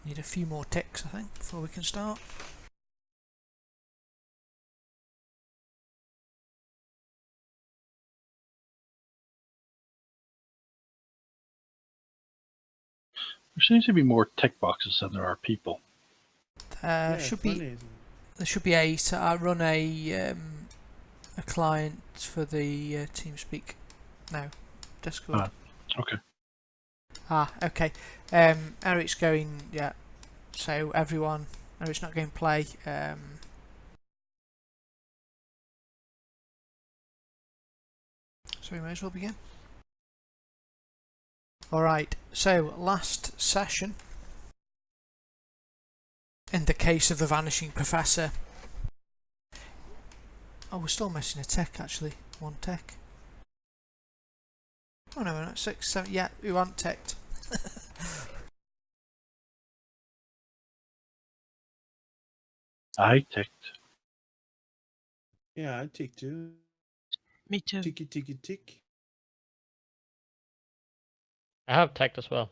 Need a few more ticks, I think, before we can start. There seems to be more tick boxes than there are people. There should be 8. I run a client for the TeamSpeak now, Discord. Okay. Okay. Eric's going, yeah. So everyone, Eric's not going to play. So we may as well begin. Alright, so last session, in the case of the Vanishing Professor. Oh, we're still missing a tick actually. 1 tick. Oh no, we're not 6, 7. Yeah, we weren't ticked. I ticked. Yeah, I tick too. Me too. Ticky, ticky, tick. I have ticked as well.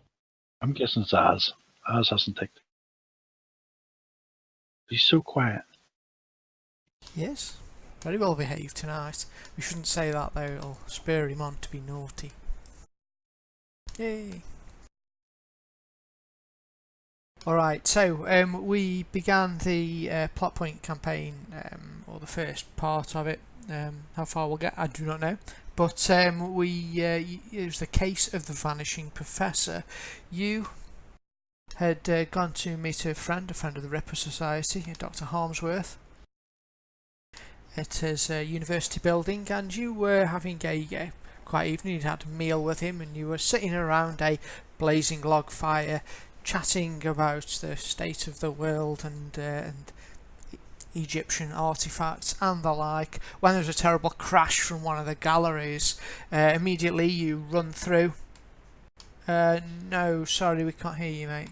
I'm guessing Zaz. Zaz hasn't ticked. He's so quiet. Yes, very well behaved tonight. We shouldn't say that though, it'll spur him on to be naughty. Yay! Alright, so we began the plot point campaign, or the first part of it. How far we'll get, I do not know. But it was the case of the Vanishing Professor. You had gone to meet a friend of the Ripper Society, Dr. Harmsworth, at his university building, and you were having a quiet evening. You'd had a meal with him, and you were sitting around a blazing log fire, chatting about the state of the world and Egyptian artifacts and the like, when there was a terrible crash from one of the galleries. Immediately you run through. No, sorry, we can't hear you, mate.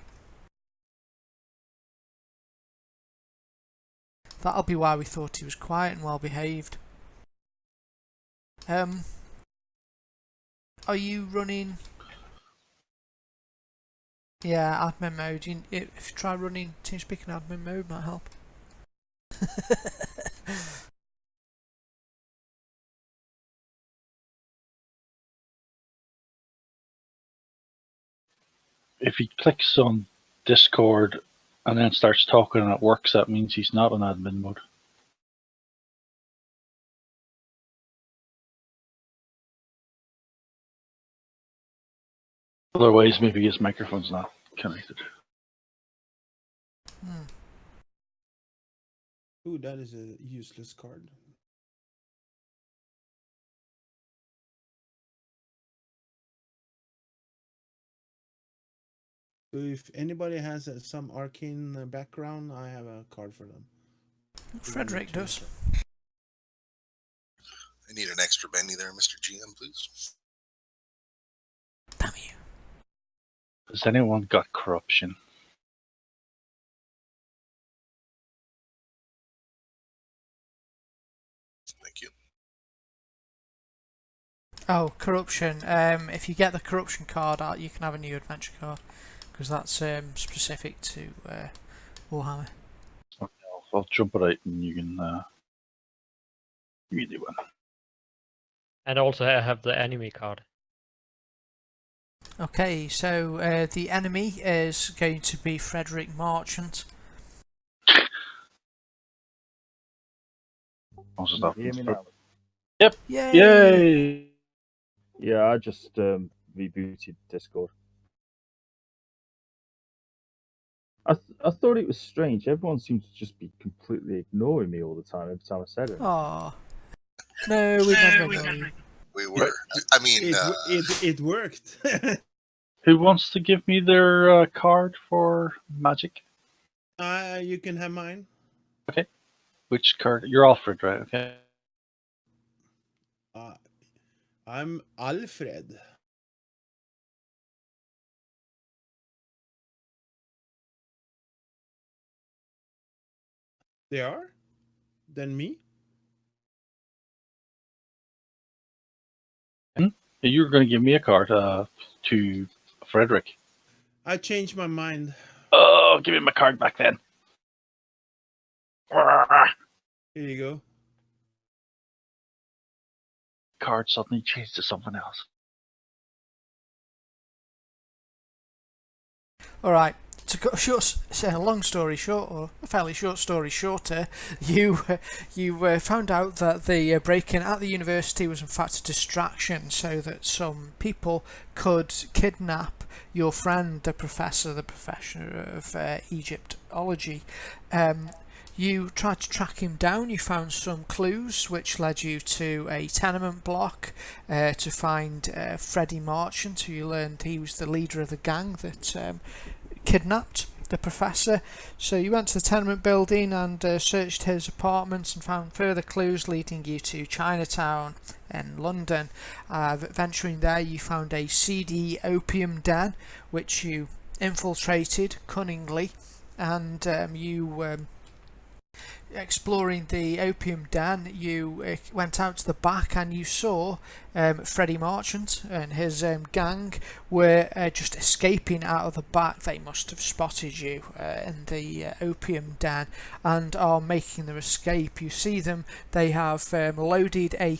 That'll be why we thought he was quiet and well behaved. Are you running? Yeah, admin mode. If you try running TeamSpeak in admin mode, might help. If he clicks on Discord and then starts talking and it works, that means he's not on admin mode. Otherwise, maybe his microphone's not connected. Ooh, that is a useless card. So if anybody has some arcane background, I have a card for them. Frederick does. I need an extra bendy there, Mr. GM, please. Damn you. Has anyone got corruption? Thank you. Oh, corruption. If you get the corruption card out, you can have a new adventure card, because that's specific to Warhammer. Okay, I'll jump it out and you can do one. And also I have the enemy card. Okay, so the enemy is going to be Frederick Marchant. I'll just have Hear me now? Yep. Yay! Yay! Yeah, I just rebooted Discord. I thought it was strange. Everyone seemed to just be completely ignoring me all the time every time I said it. Aw. No, we never know. We were. I mean, It worked. Who wants to give me their card for magic? You can have mine. Okay. Which card? You're Alfred, right? Okay. I'm Alfred. They are? Then me? You're going to give me a card to Frederick. I changed my mind. Oh, give me my card back then. Here you go. Card suddenly changed to something else. All right. To cut say a long story short, or a fairly short story shorter, you found out that the break-in at the university was in fact a distraction, so that some people could kidnap your friend, the professor of Egyptology. You tried to track him down. You found some clues which led you to a tenement block to find Freddie Marchant, who you learned he was the leader of the gang that kidnapped the professor. So you went to the tenement building and searched his apartments and found further clues leading you to Chinatown in London. Venturing there, you found a seedy opium den which you infiltrated cunningly, and exploring the opium den, you went out to the back and you saw Freddie Marchant and his gang were just escaping out of the back. They must have spotted you in the opium den and are making their escape. You see them, they have loaded a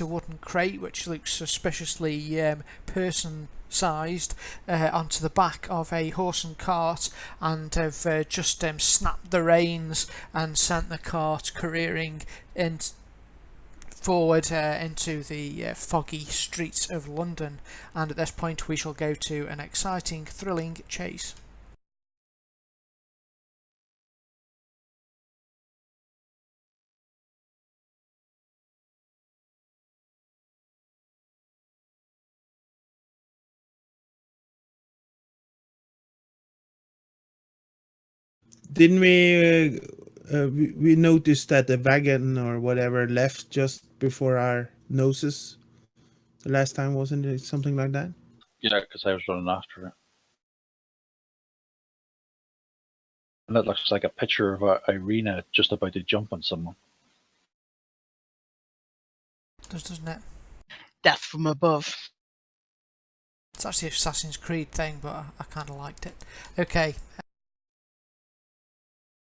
wooden crate which looks suspiciously person-sized onto the back of a horse and cart, and have just snapped the reins and sent the cart careering forward into the foggy streets of London. And at this point we shall go to an exciting, thrilling chase. Didn't we noticed that the wagon or whatever left just before our noses the last time, wasn't it? Something like that? Yeah, because I was running after it. And that looks like a picture of Irina just about to jump on someone. Doesn't it? Death from above. It's actually an Assassin's Creed thing, but I kind of liked it. Okay.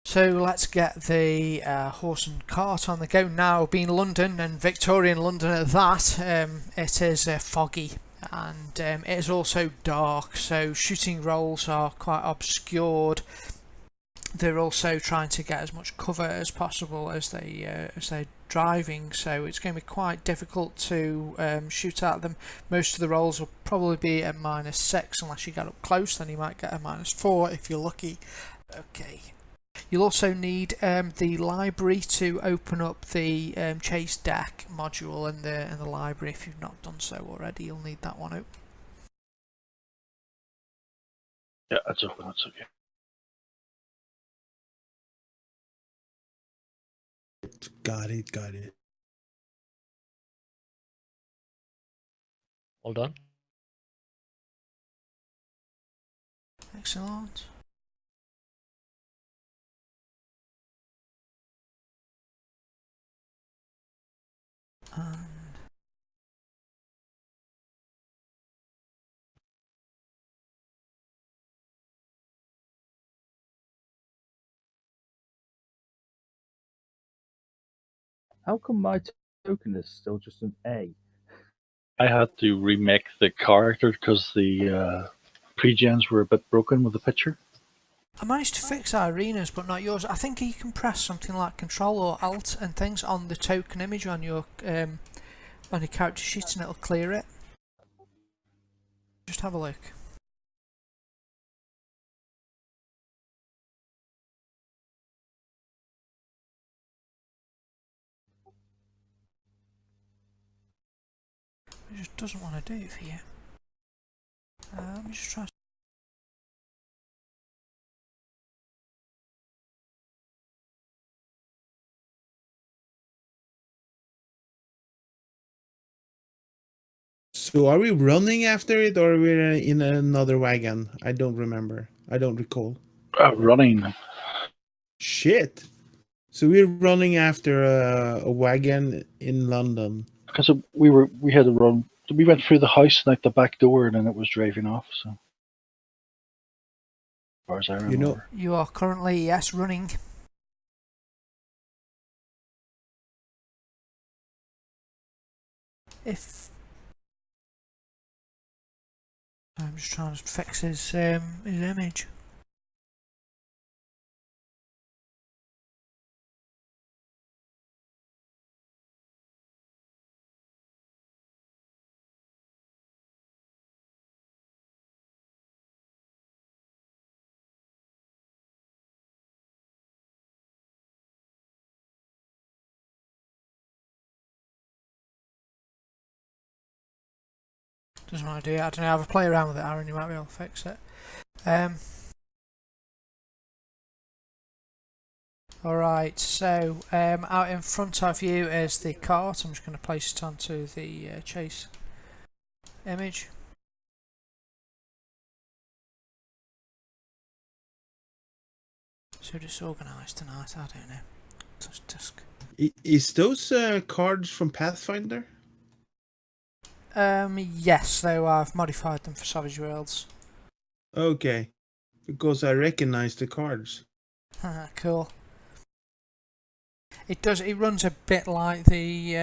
So let's get the horse and cart on the go now. Being London, and Victorian London at that, it is foggy and it is also dark, so shooting rolls are quite obscured. They're also trying to get as much cover as possible as they're driving, so it's going to be quite difficult to shoot at them. Most of the rolls will probably be at -6 unless you get up close, then you might get a -4 if you're lucky. Okay. You'll also need the library to open up the chase deck module in the library. If you've not done so already, you'll need that one open. Yeah, that's open. That's okay. Got it. All done. Excellent. And How come my token is still just an A? I had to remake the character because the pre-gens were a bit broken with the picture. I managed to fix Irina's, but not yours. I think you can press something like Control or Alt and things on the token image on your character sheet, and it'll clear it. Just have a look. It just doesn't want to do it for you. Let me just try. So are we running after it, or are we in another wagon? I don't remember. I don't recall. Running. Shit. So we're running after a wagon in London. Because we had to run. We went through the house and out the back door, and then it was driving off. So far as I remember. You know, You are currently, yes, running. If I'm just trying to fix his image. Doesn't want to do it. I don't know. Have a play around with it, Aaron. You might be able to fix it. Alright, so out in front of you is the cart. I'm just going to place it onto the chase image. So disorganised tonight, I don't know. Touch disc. is those cards from Pathfinder? Yes, though I've modified them for Savage Worlds. Okay, because I recognize the cards. Cool. It does. It runs a bit like the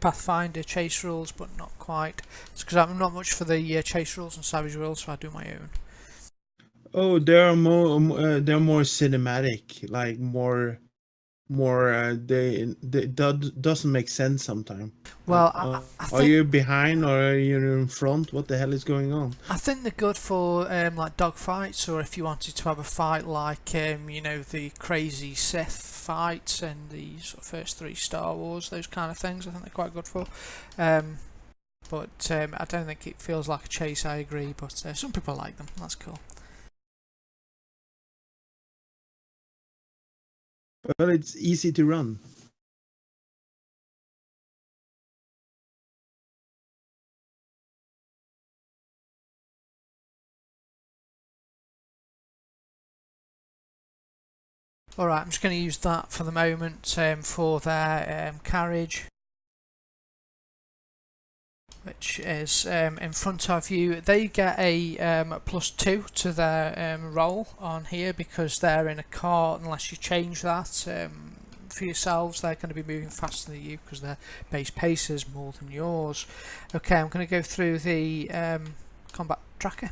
Pathfinder chase rules, but not quite. It's because I'm not much for the chase rules and Savage Worlds, so I do my own. Oh, they're more cinematic, like more. That doesn't make sense sometimes. Well, Like, I are think you behind or are you in front? What the hell is going on? I think they're good for like dog fights, or if you wanted to have a fight like you know, the crazy Sith fights and the sort of first 3 Star Wars, those kind of things. I think they're quite good for. But I don't think it feels like a chase. I agree, but some people like them. That's cool. Well, it's easy to run. Alright, I'm just going to use that for the moment for their carriage, which is in front of you. They get a +2 to their roll on here because they're in a cart. Unless you change that for yourselves, they're going to be moving faster than you because their base pace is more than yours. Okay, I'm going to go through the combat tracker.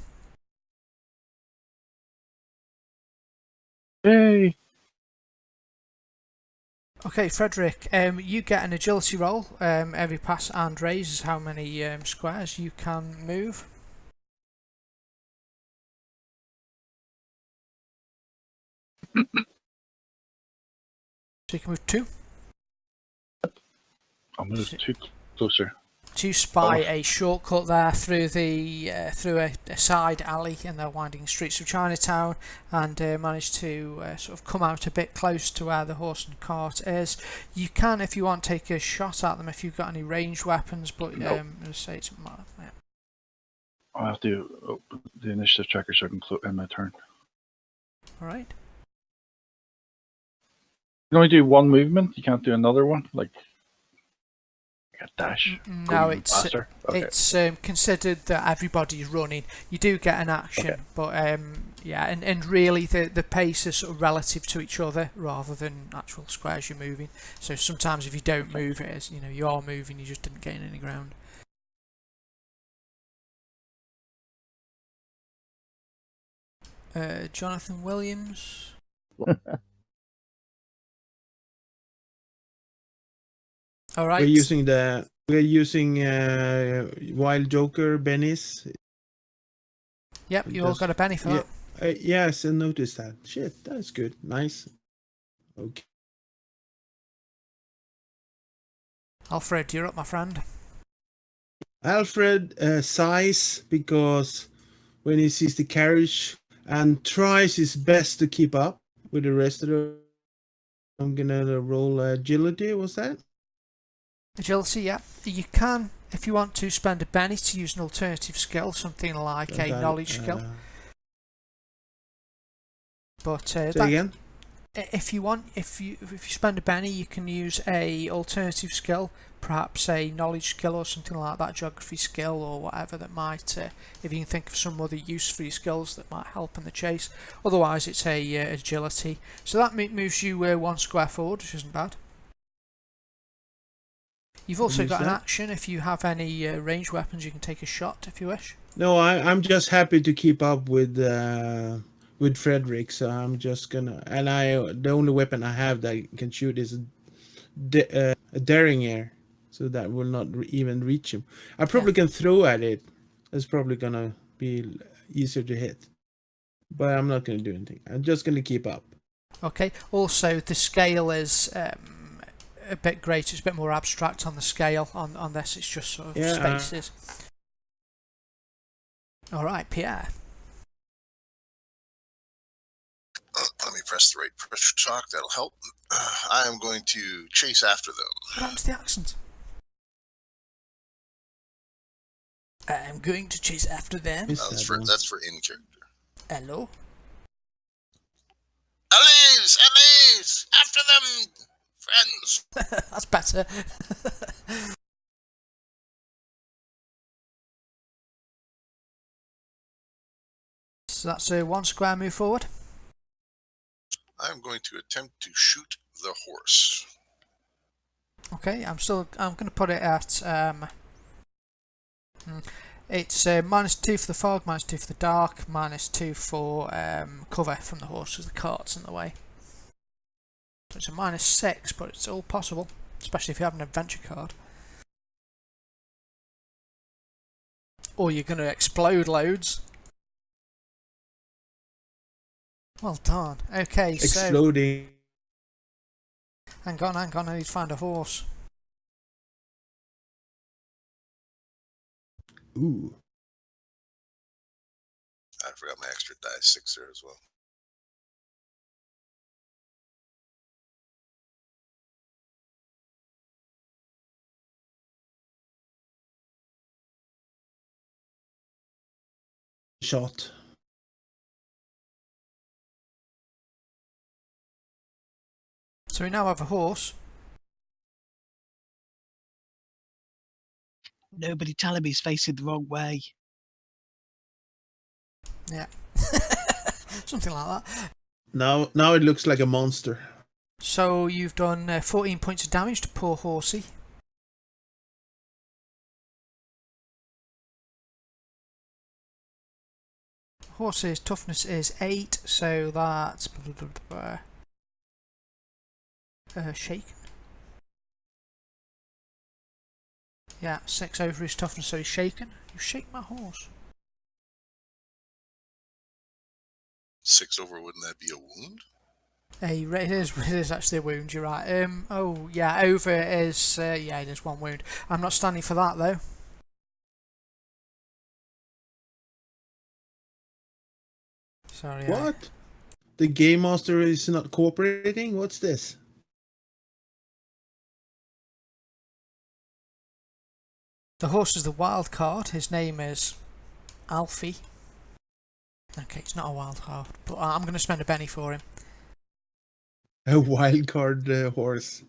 Yay! Okay, Frederick, you get an agility roll. Every pass and raise is how many squares you can move. So you can move 2. I'll move too closer. To spy a shortcut there through the through a side alley in the winding streets of Chinatown, and manage to sort of come out a bit close to where the horse and cart is. You can, if you want, take a shot at them if you've got any ranged weapons, but Nope. say it's yeah. I'll have to open the initiative tracker so I can end my turn. All right. You can only do one movement. You can't do another one, like a dash. Go No, even faster. Okay. it's considered that everybody's running. You do get an action, Okay. but yeah, and really the pace is sort of relative to each other rather than actual squares you're moving. So sometimes if you don't move it, as you know, you are moving, you just didn't gain any ground. Jonathan Williams. All right. We're using Wild Joker Benny's. Yep, you all got a Benny for Yeah. that. Yes, I noticed that. Shit, that's good. Nice. Okay. Alfred, you're up, my friend. Alfred sighs because when he sees the carriage and tries his best to keep up with the rest of the. I'm gonna roll agility. What's that? Agility, yeah. You can, if you want to, spend a Benny to use an alternative skill, something like a knowledge skill. But Say again. if you want, if you spend a penny, you can use a alternative skill, perhaps a knowledge skill or something like that, geography skill or whatever that might, if you can think of some other use for your skills that might help in the chase. Otherwise it's a agility. So that moves you 1 square forward, which isn't bad. You've also got an action. If you have any ranged weapons, you can take a shot if you wish. No, I'm just happy to keep up with Frederick, so I'm just gonna. And the only weapon I have that can shoot is a daring air, so that will not even reach him. I probably can throw at it. It's probably gonna be easier to hit, but I'm not gonna do anything. I'm just gonna keep up. Okay. Also, the scale is a bit greater. It's a bit more abstract on the scale. On this, it's just sort of spaces. All right, Pierre. Let me press the right pressure shock. That'll help. I am going to chase after them. What happened to the accent? I'm going to chase after them. That's for in character. Hello. Elise, after them, friends. That's better. So that's a 1 square move forward. I'm going to attempt to shoot the horse. Okay, I'm going to put it at it's -2 for the fog, -2 for the dark, -2 for cover from the horse because the cart's in the way. So it's a -6, but it's all possible, especially if you have an adventure card. Or you're going to explode loads. Well done. Okay, Exploding. so... Hang on, I need to find a horse. Ooh. I forgot my extra die 6 there as well. Shot. So we now have a horse. Nobody tell him he's facing the wrong way. Yeah. Something like that. Now it looks like a monster. So you've done 14 points of damage to poor horsey. Horse's toughness is 8, so that's shaken. Yeah, 6 over his toughness, so he's shaken. You shake my horse. 6 over, wouldn't that be a wound? It is actually a wound, you're right. Oh yeah, over is yeah, it is 1 wound. I'm not standing for that though. Sorry. What? The game master is not cooperating? What's this? The horse is the wild card. His name is Alfie. Okay, it's not a wild card, but I'm going to spend a penny for him. A wild card horse.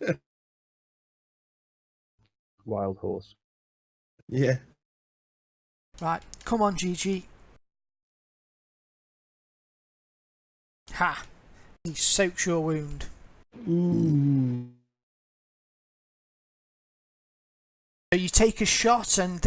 Wild horse. Yeah. Right, come on, GG. Ha! He soaks your wound. Ooh. So you take a shot, and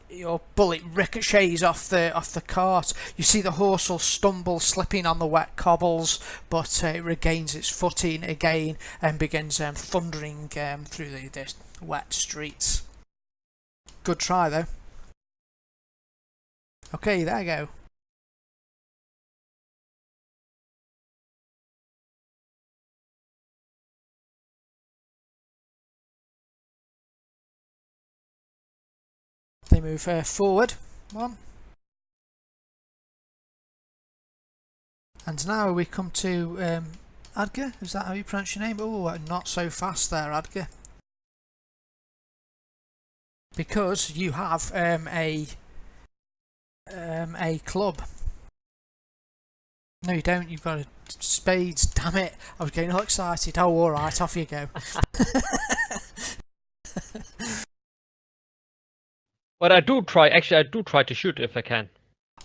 your bullet ricochets off the cart. You see the horse will stumble, slipping on the wet cobbles, but it regains its footing again and begins thundering through the wet streets. Good try, though. Okay, there you go. They move forward 1. And now we come to Adgar. Is that how you pronounce your name? Oh, not so fast there, Adgar. Because you have a club. No, you don't. You've got spades. Damn it! I was getting all excited. Oh, all right. Off you go. But I do try. Actually, I do try to shoot if I can.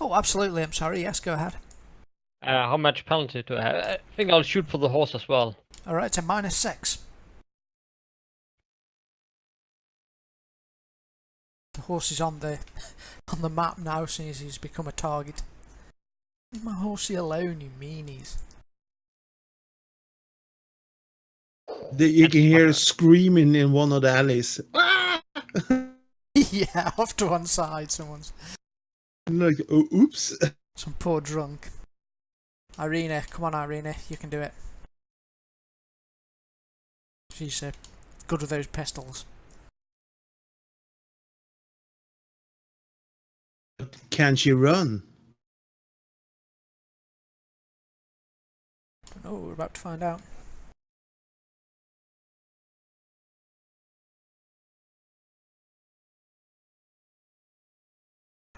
Oh, absolutely. I'm sorry. Yes, go ahead. How much penalty do I have? I think I'll shoot for the horse as well. All right, it's a -6. The horse is on the map now, since he's become a target. Leave my horsey alone, you meanies. You can hear screaming in one of the alleys. Ah! Yeah, off to one side, someone's. Like, oh, oops. Some poor drunk. Irina, come on, Irina, you can do it. She's good with those pistols. Can she run? Don't know, we're about to find out.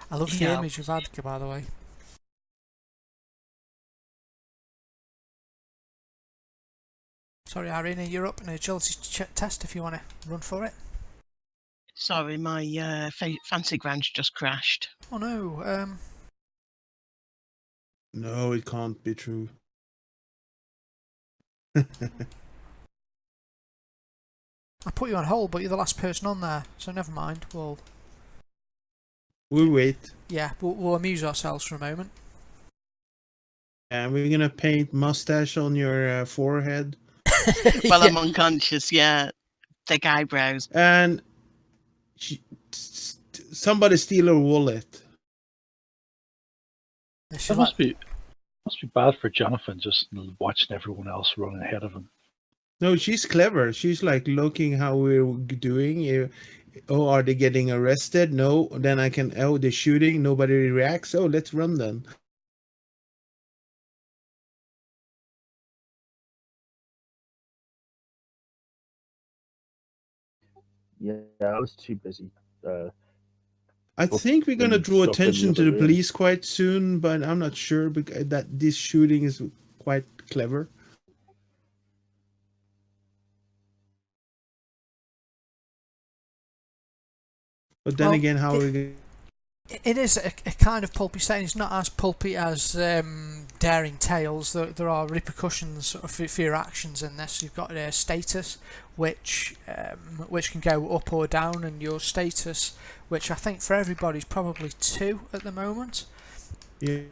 I love the Yeah. image of Adka, by the way. Sorry, Irina, you're up in an agility test if you want to run for it. Sorry, my fancy ground just crashed. Oh no, No, it can't be true. I put you on hold, but you're the last person on there, so never mind. We'll wait. Yeah, we'll amuse ourselves for a moment. And we're gonna paint mustache on your forehead. Well, Yeah. I'm unconscious, yeah. Thick eyebrows. And somebody steal her wallet. She's That like, must be bad for Jonathan just watching everyone else run ahead of him. No, she's clever. She's like looking how we're doing. Oh, are they getting arrested? No. Then I can. Oh, they're shooting. Nobody reacts. Oh, let's run then. Yeah, I was too busy. I think we're gonna draw stuff in the attention to other the room. police quite soon, but I'm not sure because that this shooting is quite clever. But then Well, again, how are we gonna... it is a kind of pulpy setting. It's not as pulpy as Daring Tales. There are repercussions for your actions in this. You've got a status which can go up or down, and your status, which I think for everybody is probably 2 at the moment. Yeah.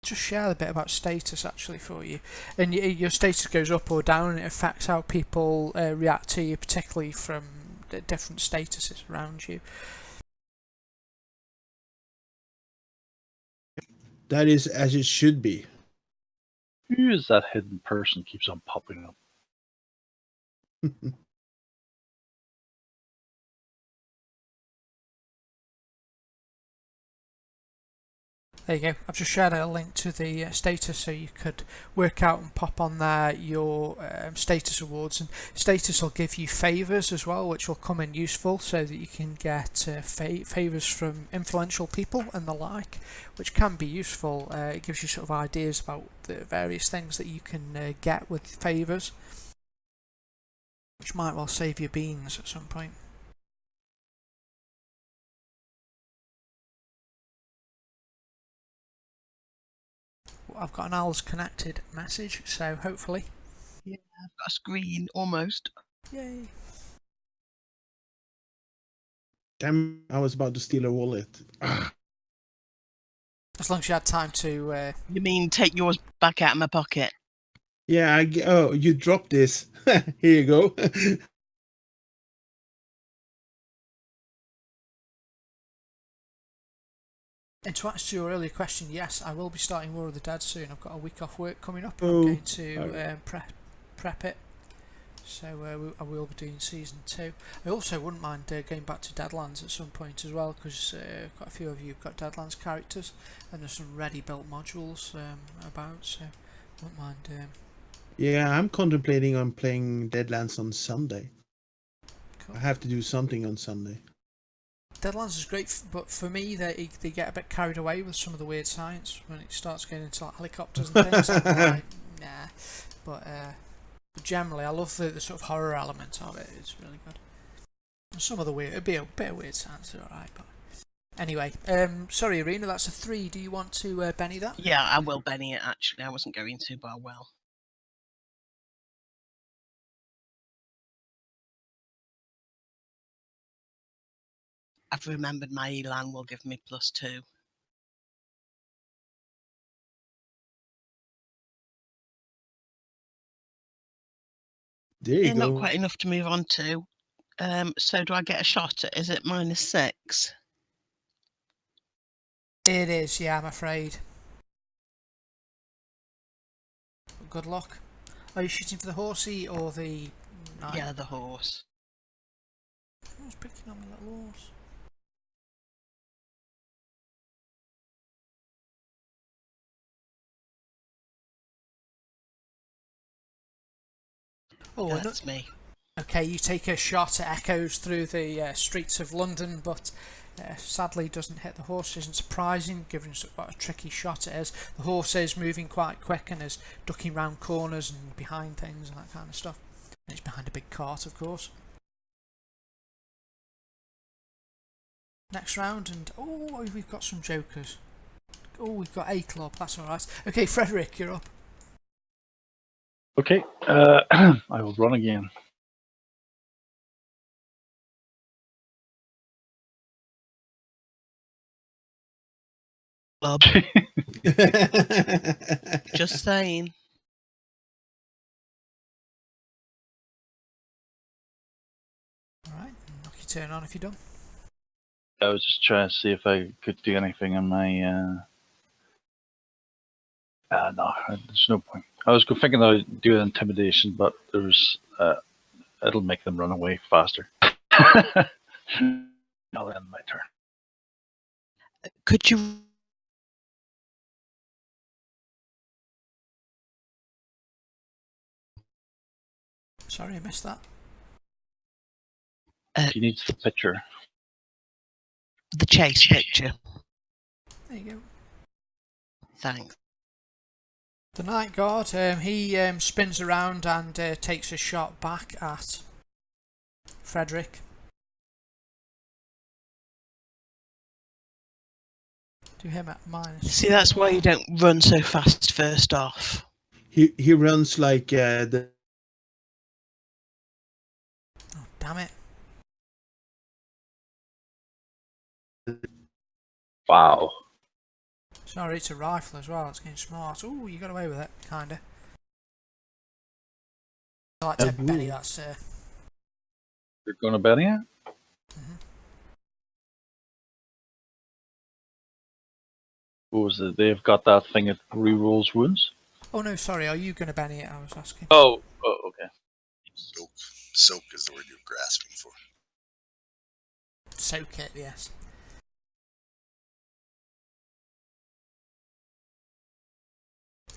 Just share a bit about status actually for you, and your status goes up or down, and it affects how people react to you, particularly from the different statuses around you. That is as it should be. Who is that hidden person keeps on popping up? There you go. I've just shared a link to the status, so you could work out and pop on there your status awards. And status will give you favours as well, which will come in useful, so that you can get favours from influential people and the like, which can be useful. It gives you sort of ideas about the various things that you can get with favours, which might well save your beans at some point. I've got an Al's connected message, so hopefully. Yeah, I've got a screen, almost. Yay. Damn, I was about to steal her wallet. Ah. As long as you had time to... You mean take yours back out of my pocket? Yeah, oh, you dropped this. Here you go. And to answer your earlier question, yes, I will be starting War of the Dead soon. I've got a week off work coming up. Oh, I'm going to prep it. So I will be doing season 2. I also wouldn't mind going back to Deadlands at some point as well, because quite a few of you have got Deadlands characters, and there's some ready-built modules about, so I wouldn't mind. Yeah, I'm contemplating on playing Deadlands on Sunday. Cool. I have to do something on Sunday. Deadlands is great, but for me, they get a bit carried away with some of the weird science when it starts getting into like helicopters and things. I'm like, nah. But generally, I love the sort of horror element of it. It's really good. And some of the weird, it'd be a bit of weird science, alright. But anyway, sorry, Arena, that's a 3. Do you want to Benny that? Yeah, I will Benny it actually. I wasn't going to, but I will. I've remembered my Elan will give me +2. There you Not go. quite enough to move on to. So do I get a shot at? Is it -6? It is, yeah, I'm afraid. Good luck. Are you shooting for the horsey or the knight? Yeah, the horse. Who's picking on my little horse? Oh, That's me. okay, you take a shot at echoes through the streets of London, but sadly doesn't hit the horse. Isn't surprising, given what a tricky shot it is. The horse is moving quite quick and is ducking round corners and behind things and that kind of stuff. And it's behind a big cart, of course. Next round, and oh, we've got some jokers. Oh, we've got a club. That's all right. Okay, Frederick, you're up. Okay, I will run again. Club. Just saying. All right, knock your turn on if you're done. I was just trying to see if I could do anything on my. No, there's no point. I was thinking I'd do intimidation, but there's it'll make them run away faster. I'll end my turn. Could you? Sorry, I missed that. He needs the picture. The chase picture. There you go. Thanks. The Night Guard, he spins around and takes a shot back at Frederick. Do him at -. See, that's why you don't run so fast first off. He runs like the. Oh, damn it. Wow. Sorry, it's a rifle as well. It's getting smart. Oh, you got away with it, kinda. I like to Benny, that's You're going to Benny it? What was it? They've got that thing that re-rolls wounds? Oh no, sorry, are you gonna Benny it? I was asking. Oh, okay. Soak. Soak is the word you're grasping for. Soak it, yes.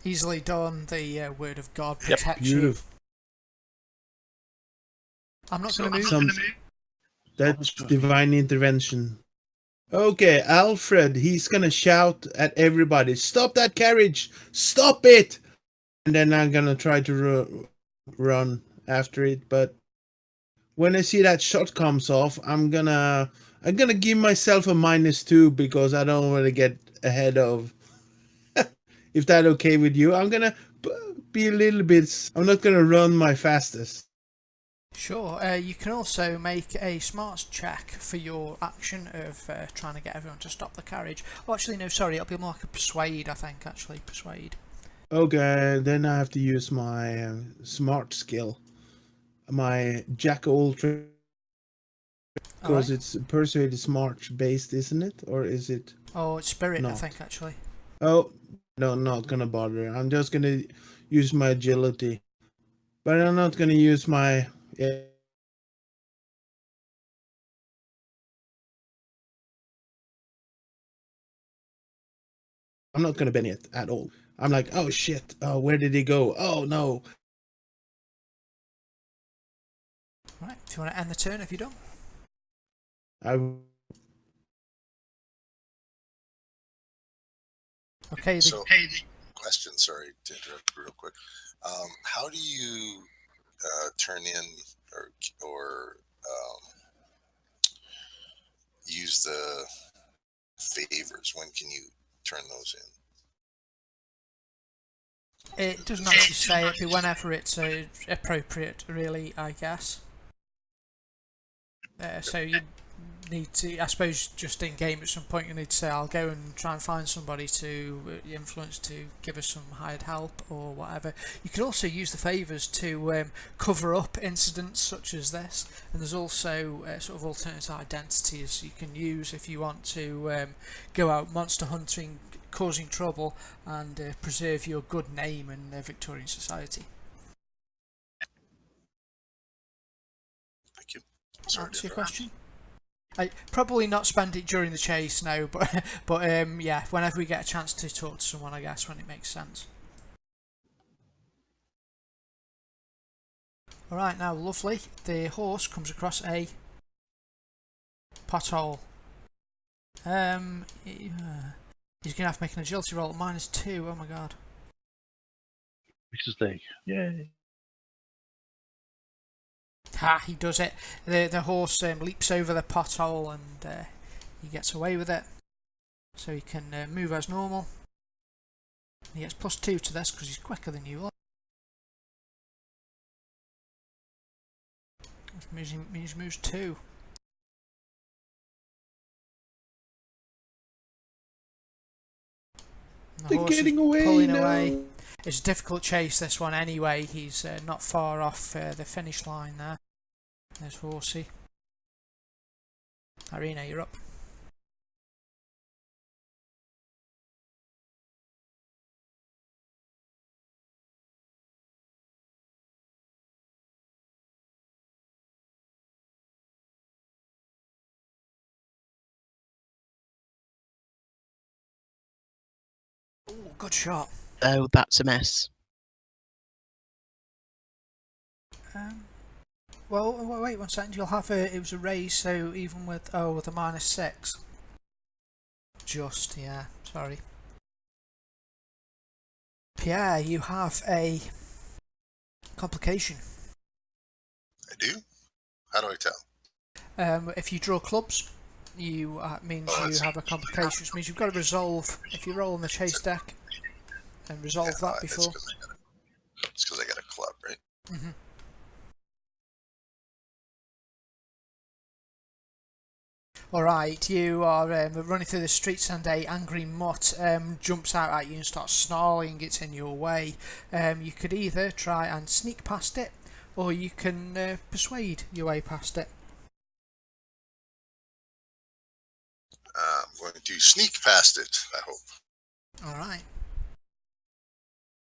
Easily done. The word of God protects you. Beautiful. I'm not going to move. That's divine intervention. Okay, Alfred, he's gonna shout at everybody, "Stop that carriage! Stop it!" And then I'm gonna try to run after it, but when I see that shot comes off, I'm gonna give myself a -2 because I don't want to get ahead of. If that's okay with you, I'm gonna be a little bit. I'm not gonna run my fastest. Sure. You can also make a smarts check for your action of trying to get everyone to stop the carriage. Oh, actually, no, sorry. It'll be more like a persuade, I think, actually. Persuade. Okay, then I have to use my smart skill. My jack of all trades. Because it's persuade is smart based, isn't it? Or is it? Oh, it's spirit, not? I think, actually. Oh, no, not gonna bother. I'm just gonna use my agility. But I'm not gonna use my... Yeah. I'm not gonna Benny it at all. I'm like, oh shit, oh, where did he go? Oh no. Right, do you want to end the turn if you don't? Okay. So, question. Sorry to interrupt real quick. How do you turn in or use the favors? When can you turn those in? It doesn't actually say it, but whenever it's appropriate, really, I guess. So you need to, I suppose, just in game at some point, you need to say, I'll go and try and find somebody to influence to give us some hired help or whatever. You could also use the favours to cover up incidents such as this, and there's also sort of alternate identities you can use if you want to go out monster hunting, causing trouble, and preserve your good name in Victorian society. Thank you. Sorry Answer to your interrupt. question? I probably not spend it during the chase, no, but yeah, whenever we get a chance to talk to someone, I guess, when it makes sense. Alright, now, lovely. The horse comes across a pothole. He's going to have to make an agility roll at -2, oh my god. Makes his leg. Yay. Ha, he does it. The horse leaps over the pothole and he gets away with it. So he can move as normal. He gets +2 to this because he's quicker than you. Which means he moves 2. They're getting away pulling now. away. It's a difficult chase, this one, anyway. He's not far off the finish line there. There's Horsey. Irina, you're up. Ooh, good shot. Oh, that's a mess. Well, wait 1 second. You'll have it was a raise, so even with with a -6. Just, yeah. Sorry. Pierre, you have a complication. I do? How do I tell? If you draw clubs, you means you have a complication, which means you've got to resolve. If you roll on the chase deck and resolve that before. It's because I got a club, right? Mm-hmm. Alright, you are running through the streets and a angry mutt jumps out at you and starts snarling. It's in your way. You could either try and sneak past it, or you can persuade your way past it. I'm going to sneak past it, I hope. Alright.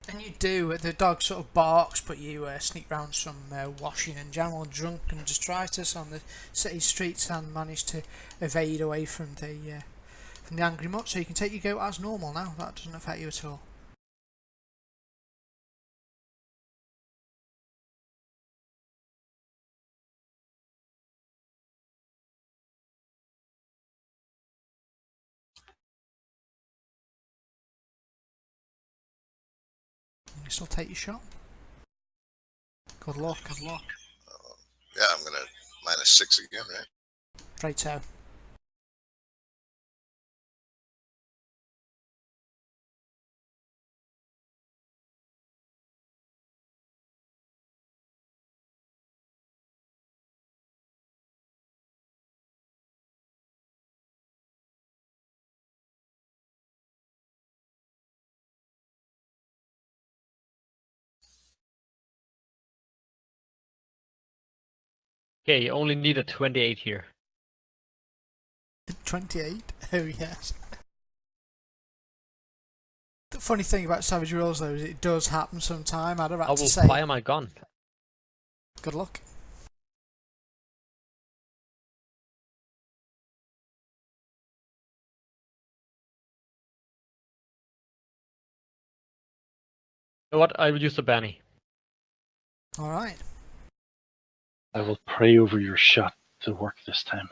And you do. The dog sort of barks, but you sneak round some washing and general drunken detritus on the city streets and manage to evade away from the angry mutt. So you can take your go as normal now. That doesn't affect you at all. You can still take your shot. Good luck. Good luck. Yeah, I'm going to -6 again, right? Righto. Okay, you only need a 28 here. 28? Oh yes. The funny thing about Savage Rolls though is it does happen sometime. I'd have I had to will say fire my gun. good luck. You know what? I will use the Banny. Alright. I will pray over your shot to work this time.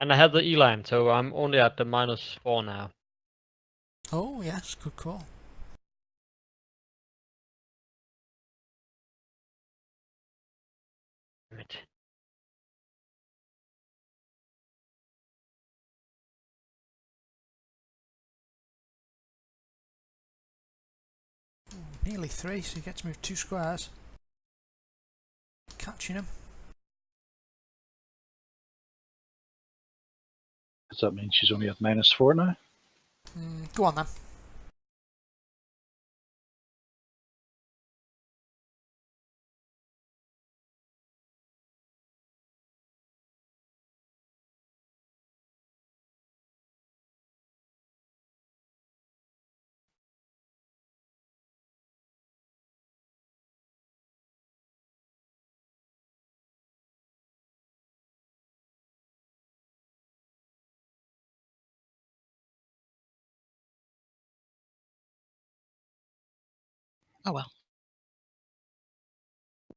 And I have the Eline, so I'm only at the -4 now. Oh yes, good call. Right. Nearly 3, so you get to move 2 squares. Catching him. Does that mean she's only at -4 now? Go on then. Oh well.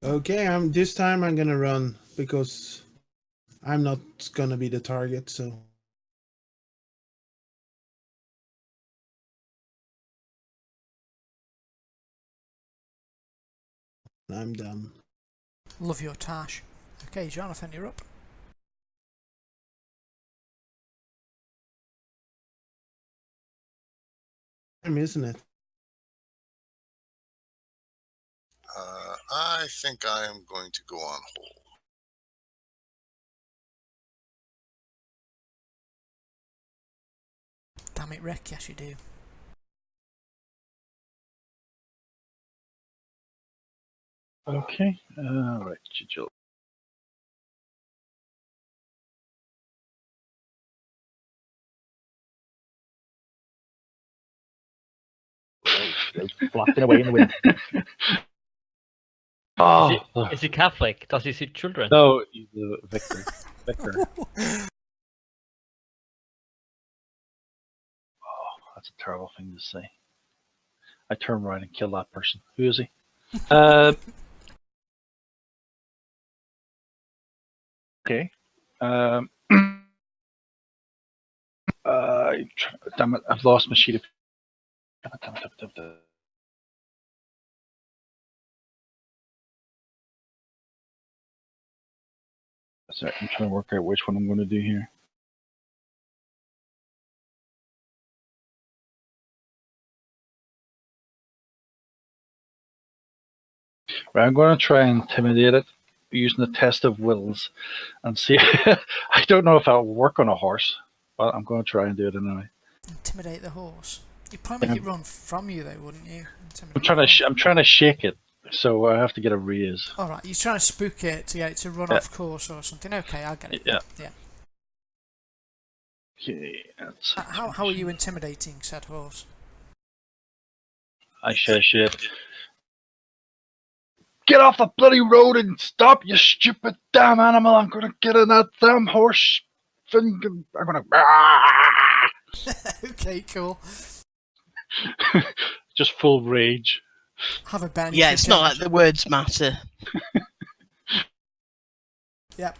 Okay, this time I'm gonna run because I'm not gonna be the target. So I'm done. Love your tash. Okay, Jonathan, you're up. Isn't it? I think I am going to go on hold. Damn it, Rick. Yes, you do. Okay. Right, Jill. Flapping away in the wind. Oh, Is he Catholic? Does he see children? no, he's a vicar. Vicar. Oh, that's a terrible thing to say. I turn around and kill that person. Who is he? Okay. Damn it! I've lost my sheet of. Damn it. Sorry, I'm trying to work out which one I'm going to do here. Right, I'm going to try and intimidate it using the test of wills and see. I don't know if that'll work on a horse, but I'm going to try and do it anyway. Intimidate the horse. You'd probably make it run from you, though, wouldn't you? I'm trying to shake it, so I have to get a raise. All right, you're trying to spook it to get it to run off course or something. Okay, I get it. Yeah. Yeah. Okay. How are you intimidating said horse? I say shit. Get off the bloody road and stop, you stupid damn animal! I'm gonna get in that damn horse thing. I'm gonna. Okay, cool. Just full rage. Have a bench. Yeah, it's not like the words matter. Yep.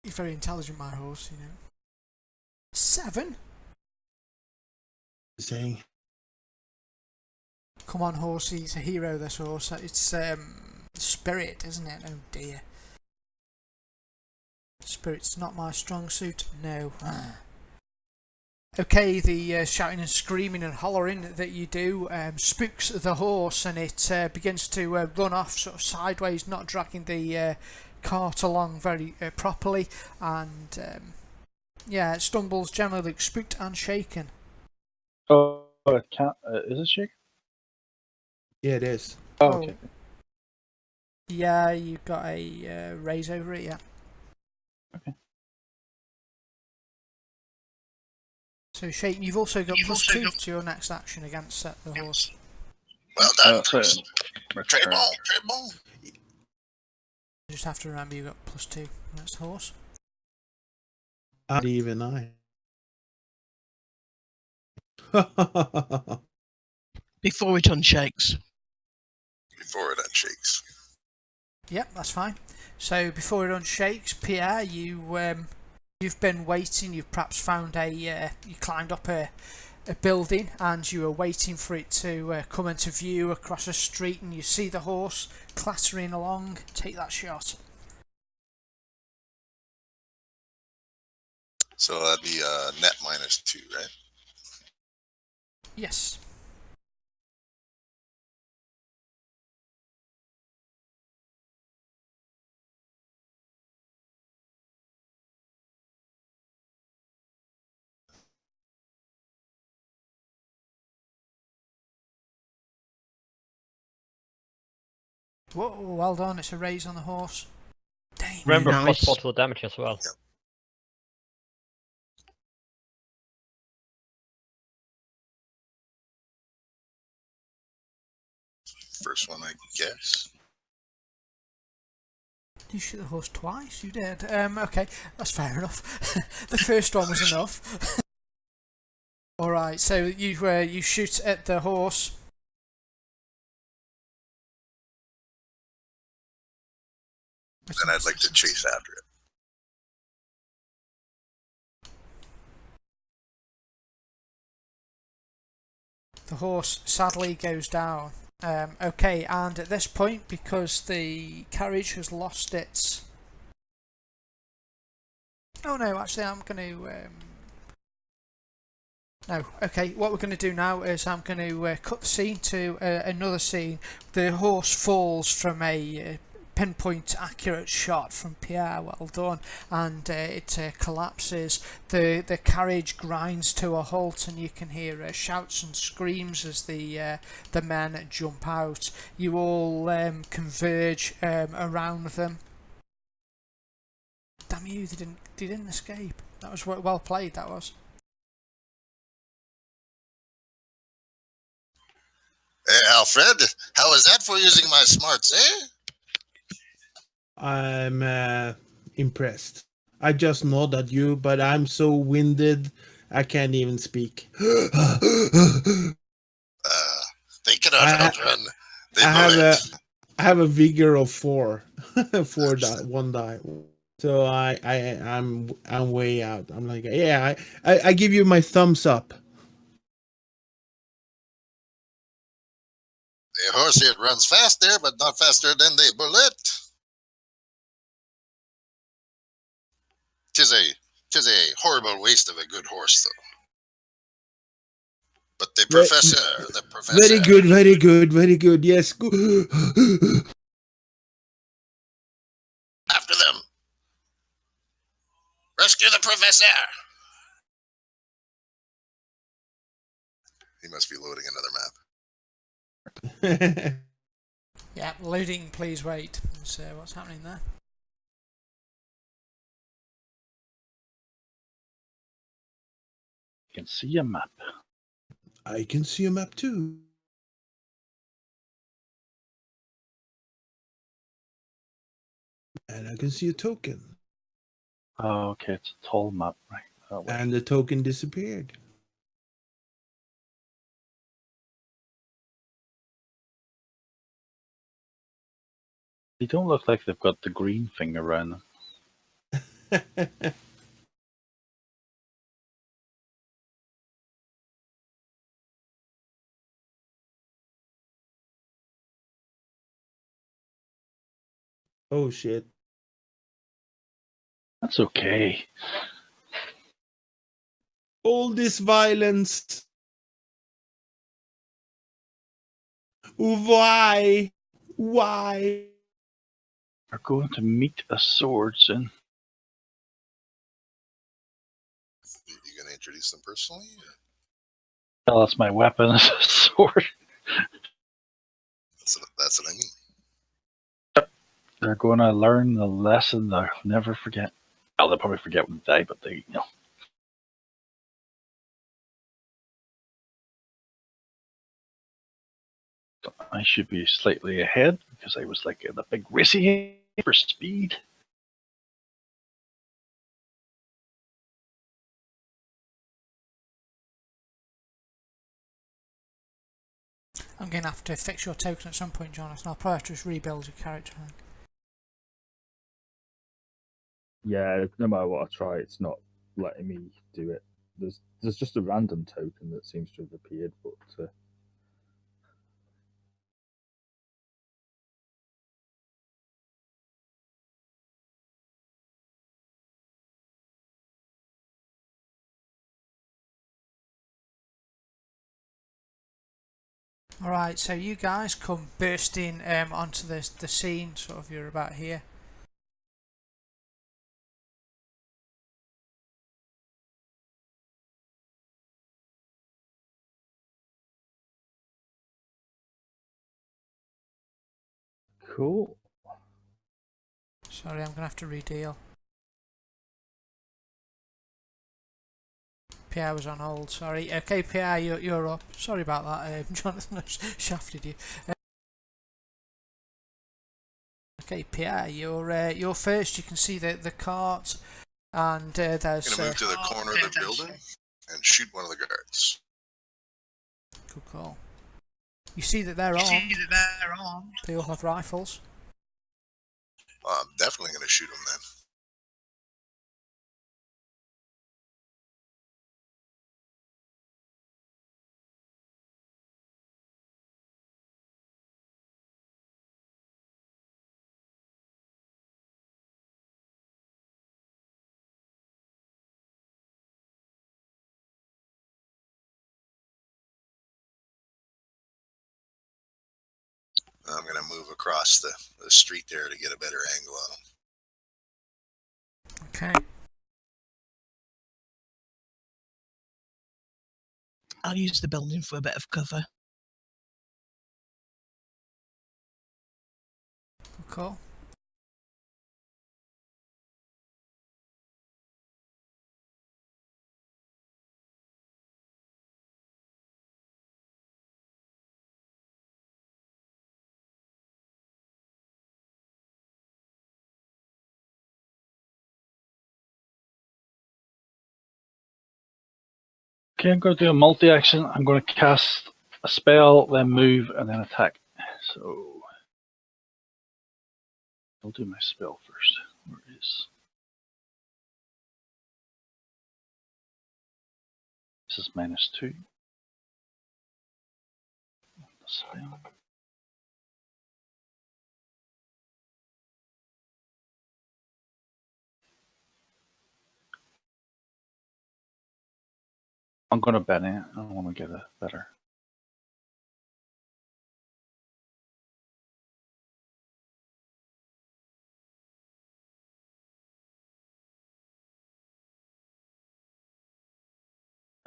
He's very intelligent, my horse, you know. 7? Saying. Come on, horse, he's a hero, this horse. It's spirit, isn't it? Oh dear. Spirit's not my strong suit. No. Okay, the shouting and screaming and hollering that you do spooks the horse, and it begins to run off sort of sideways, not dragging the cart along very properly, and yeah, it stumbles, generally looks spooked and shaken. Oh, it can't. Is it shaking? Yeah, it is. Oh, okay. Yeah, you got a raise over it, yeah. Okay. So, Shaken, you've also got +2 to your next action against the horse. Well done, Chris. Trade ball. You just have to remember you got +2 against the horse. Not even I. Before it unshakes. Before it unshakes. Yep, that's fine. So before it unshakes, Pierre, you've been waiting. You've perhaps found you climbed up a a building and you are waiting for it to come into view across a street, and you see the horse clattering along. Take that shot. So that'd be net -2, right? Yes. Whoa, well done. It's a raise on the horse. Dang. Remember, Nice. plus 4 to the damage as well. Yep. First one, I guess. You shoot the horse twice? You did. Okay, that's fair enough. The first one was enough. Alright, so you shoot at the horse. And I'd like to chase after it. The horse sadly goes down. Okay, and at this point, because the carriage has lost its... Oh no, actually I'm going to... No, okay, what we're going to do now is I'm going to cut the scene to another scene. The horse falls from a pinpoint accurate shot from Pierre, well done, and it collapses. The carriage grinds to a halt, and you can hear shouts and screams as the men jump out. You all converge around them. Damn you, they didn't escape. That was well played, that was. Hey, Alfred, how was that for using my smarts, eh? I'm impressed. I just nod at you, but I'm so winded I can't even speak. They cannot outrun the bullet. I have a vigor of 4, 4 die, 1 die. So I'm way out. I'm like, yeah, I give you my thumbs up. The horse here runs faster, but not faster than the bullet. Tis a horrible waste of a good horse, though. But the professor. Very good, very good, very good. Yes. After them. Rescue the professor. He must be loading another map. Yeah, loading, please wait. So what's happening there? You can see a map. I can see a map too. And I can see a token. Oh, okay, it's a tall map, right? That way. And the token disappeared. They don't look like they've got the green thing around them. Oh shit. That's okay. All this violence. Why? Why? We're going to meet a sword soon. You gonna introduce them personally? Well, that's my weapon, is a sword. That's what I mean. They're going to learn the lesson they'll never forget. Well, they'll probably forget when they die, but they, you know. I should be slightly ahead because I was like in a big racy for speed. I'm going to have to fix your token at some point, Jonathan. I'll probably have to just rebuild your character. Yeah, no matter what I try, it's not letting me do it. There's just a random token that seems to have appeared, but Alright, so you guys come bursting onto the scene, sort of, you're about here. cool. Sorry, I'm gonna have to redeal. Pierre was on hold, sorry. Okay, Pierre, you're up. Sorry about that, Jonathan shafted you. Okay, Pierre, you're first. You can see the cart, and there's. I'm gonna move to the corner of the building and shoot one of the guards. Good call. You see that they're armed. They all have rifles. I'm definitely gonna shoot them then. I'm gonna move across the street there to get a better angle on them. Okay. I'll use the building for a bit of cover. Good call. Okay, I'm going to do a multi-action. I'm going to cast a spell, then move, and then attack. So I'll do my spell first. Where is... This is -2. Spell. I'm going to bet it. I want to get a better.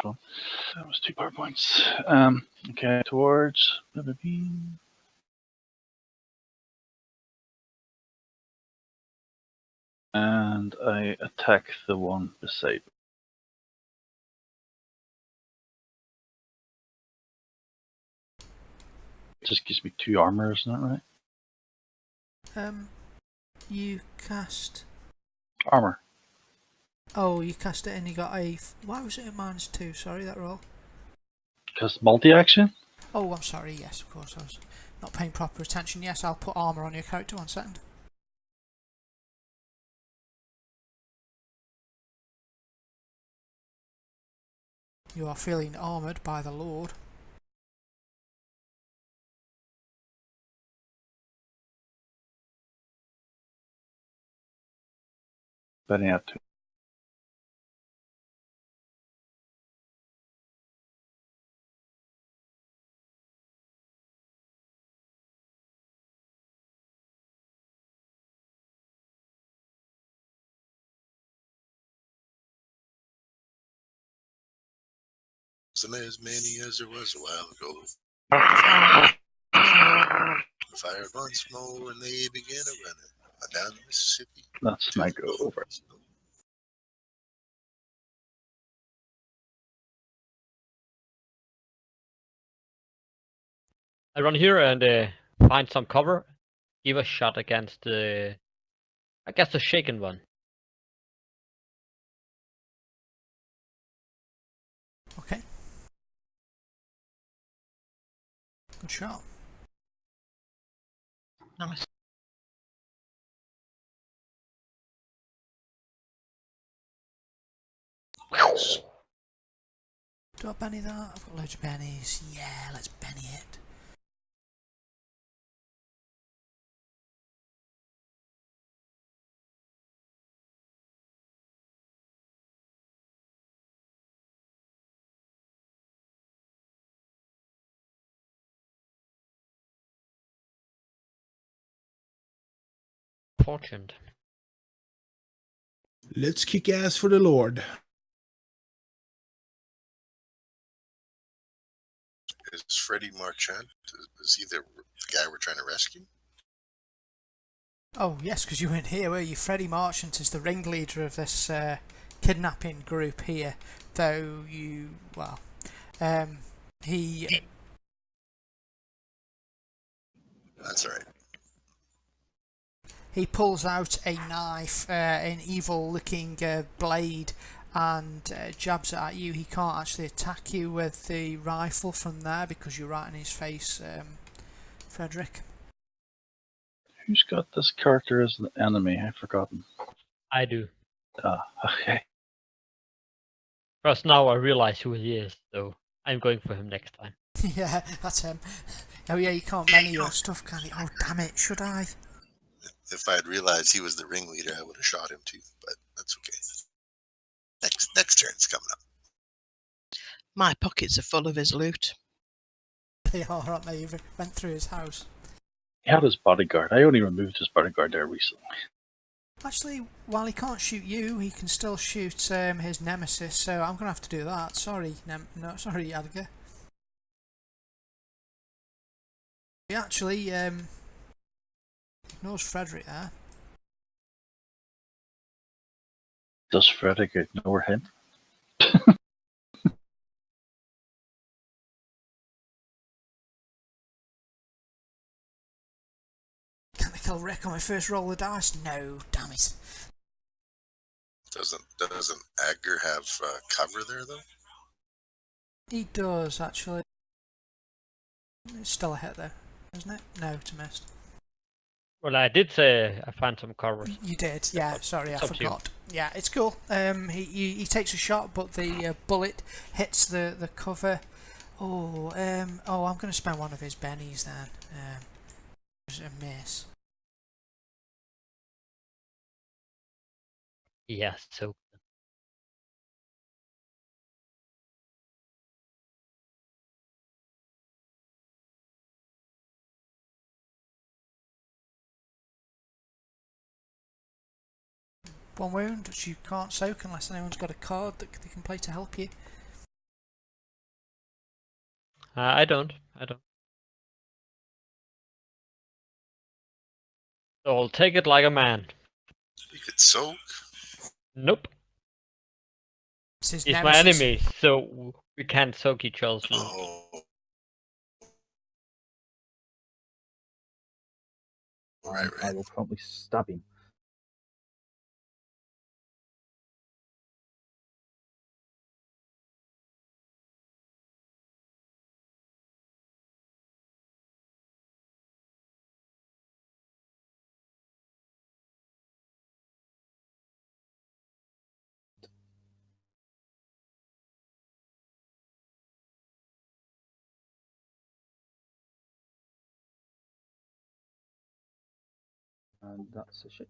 That was 2 power points. Okay, towards. And I attack the one beside. It just gives me 2 armor, isn't that right? You cast. Armor. Oh, you cast it and you got a. Why was it a -2? Sorry, that roll. Because multi-action? Oh, I'm sorry. Yes, of course. I was not paying proper attention. Yes, I'll put armor on your character. 1 second. You are feeling armoured by the Lord. Betting out 2. As many as there was a while ago. Fired once more and they began a running down the Mississippi. That's my go over. I run here and find some cover. Give a shot against the, I guess, the shaken one. Okay. Good shot. Nice. Do I Benny that? I've got loads of bennies. Yeah, let's Benny it. Fortuned. Let's kick ass for the Lord. Is Freddie Marchand? Is he the guy we're trying to rescue? Oh yes, because you weren't here, were you? Freddie Marchant is the ringleader of this kidnapping group here. Though you, well, he. That's all right. He pulls out a knife, an evil-looking blade, and jabs it at you. He can't actually attack you with the rifle from there because you're right in his face, Frederick. Who's got this character as an enemy? I've forgotten. I do. Okay. First now I realize who he is, so I'm going for him next time. Yeah, that's him. Oh yeah, you can't Benny your stuff, can you? Oh damn it, should I? If I had realized he was the ringleader, I would have shot him too. But that's okay. Next turn's coming up. My pockets are full of his loot. They are, aren't they? You went through his house. He had his bodyguard. I only removed his bodyguard there recently. Actually, while he can't shoot you, he can still shoot his nemesis. So I'm gonna have to do that. Sorry, sorry, Edgar. He actually ignores Frederick there. Does Frederick ignore him? Can I kill Rick on my first roll of dice? No, damn it. Doesn't Edgar have cover there though? He does actually. It's still a hit though, isn't it? No, it's a miss. Well, I did say I found some covers. You did, yeah. Sorry, I It's up to you. forgot. Yeah, it's cool. He takes a shot, but the bullet hits the cover. Oh, I'm going to spend one of his bennies then. It was a miss. Yes, so One wound, which you can't soak unless anyone's got a card that they can play to help you. I don't. So I'll take it like a man. You could soak. Nope. It's his He's my nemesis. enemy, so we can't soak each other's wounds. Oh. Right. I will promptly stab him. And that's a shit.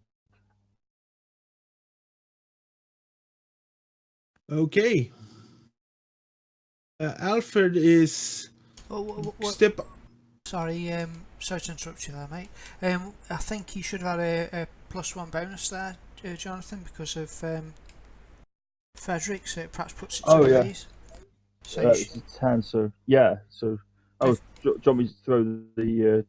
Okay. Alfred is step. Sorry, sorry to interrupt you there, mate. I think you should have had a +1 bonus there, Jonathan, because of Frederick, so it perhaps puts it to yeah. ease. So It's a 10, so yeah. So, do you want me to throw the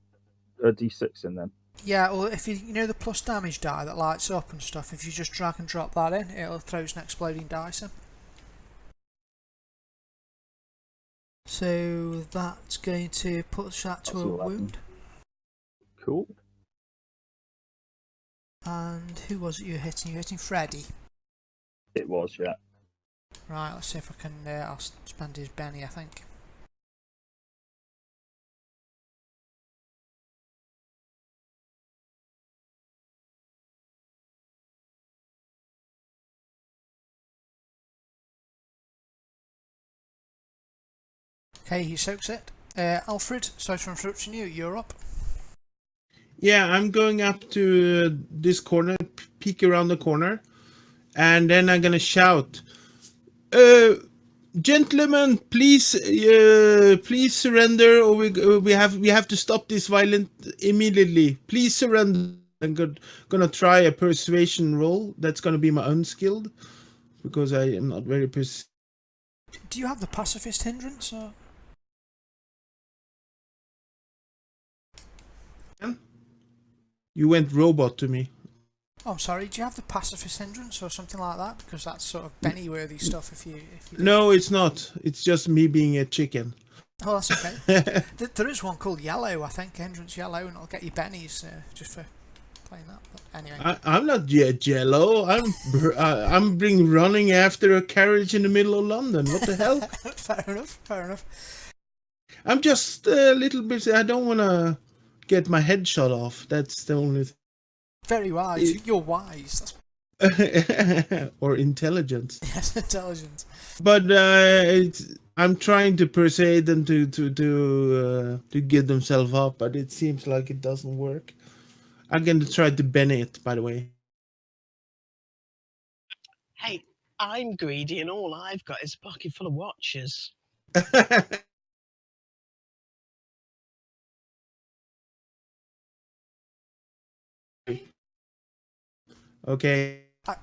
d6 in then? yeah, or if you know the plus damage die that lights up and stuff, if you just drag and drop that in, it'll throw an exploding dice in. So that's going to push that to That's a 11. wound. Cool. And who was it you were hitting? You were hitting Freddy. It was, yeah. Right, let's see if I can. I'll spend his Benny, I think. Okay, he soaks it. Alfred, sorry for interrupting you. You're up. Yeah, I'm going up to this corner, peek around the corner, and then I'm gonna shout, "Gentlemen, please, please surrender, or we have to stop this violence immediately. Please surrender." I'm gonna try a persuasion roll. That's gonna be my unskilled, because I am not very Do you have the pacifist hindrance? Or? You went robot to me. Oh, I'm sorry. Do you have the pacifist hindrance or something like that? Because that's sort of Benny-worthy stuff. If you do. No, it's not. It's just me being a chicken. Oh, that's okay. There is one called Yellow, I think, hindrance Yellow, and I'll get you bennies just for playing that. But anyway, I'm not jello. I'm running after a carriage in the middle of London. What the hell? Fair enough. Fair enough. I'm just a little bit. I don't want to get my head shot off. That's the only thing. Very wise. You're wise. That's Or intelligence. yes, intelligent. But I'm trying to persuade them to give themselves up, but it seems like it doesn't work. I'm going to try to Benny it, by the way. Hey, I'm greedy and all I've got is a pocket full of watches. Okay. Here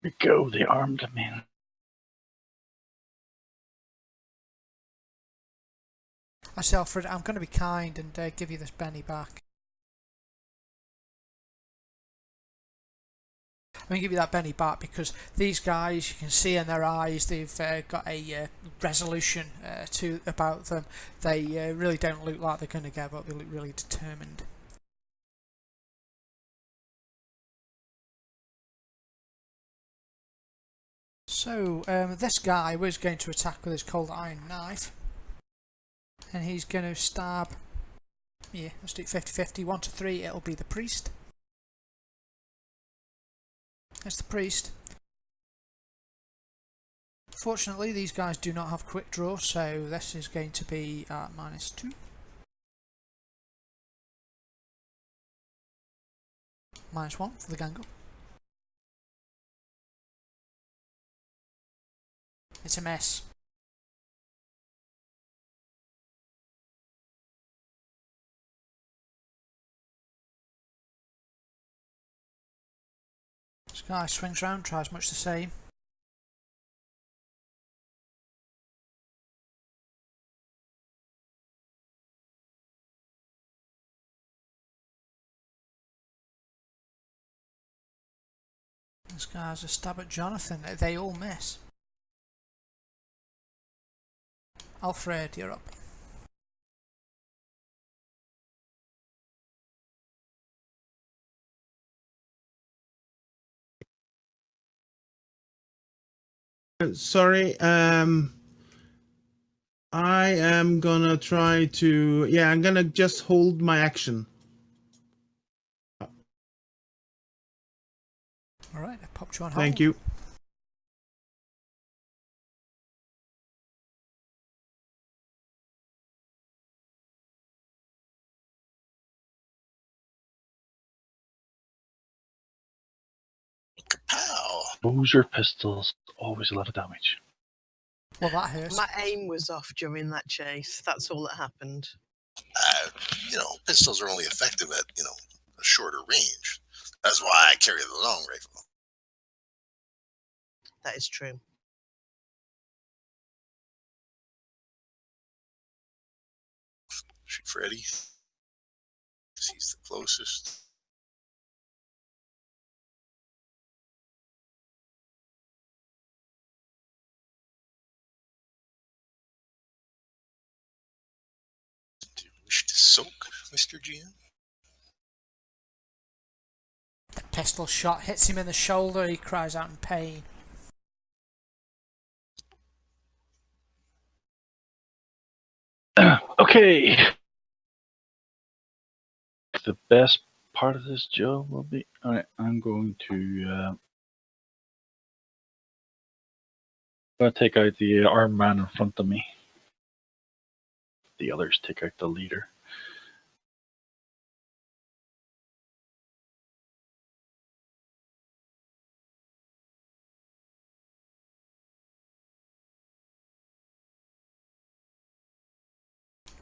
we go, the armed men. Actually, Alfred, I'm going to be kind and give you this Benny back. I'm going to give you that Benny back because these guys, you can see in their eyes, they've got a resolution about them. They really don't look like they're going to give up. They look really determined. So this guy was going to attack with his cold iron knife, and he's going to stab. Yeah, let's do 50-50. 1 to 3. It'll be the priest. That's the priest. Fortunately, these guys do not have quick draw, so this is going to be at -2. -1 for the gang up. It's a mess. This guy swings round, tries much the same. This guy has a stab at Jonathan. They all miss. Alfred, you're up. Sorry. I am gonna try to. Yeah, I'm gonna just hold my action. Alright, I popped you on hold. Thank you. Kapow! Boozer pistols, always a lot of damage. Well, that hurts. My aim was off during that chase. That's all that happened. Pistols are only effective at, a shorter range. That's why I carry the long rifle. That is true. Shoot Freddy. He's the closest. Do you wish to soak, Mr. GM? The pistol shot hits him in the shoulder. He cries out in pain. Okay. The best part of this job will be. Alright, I'm going to. gonna take out the armed man in front of me. The others take out the leader.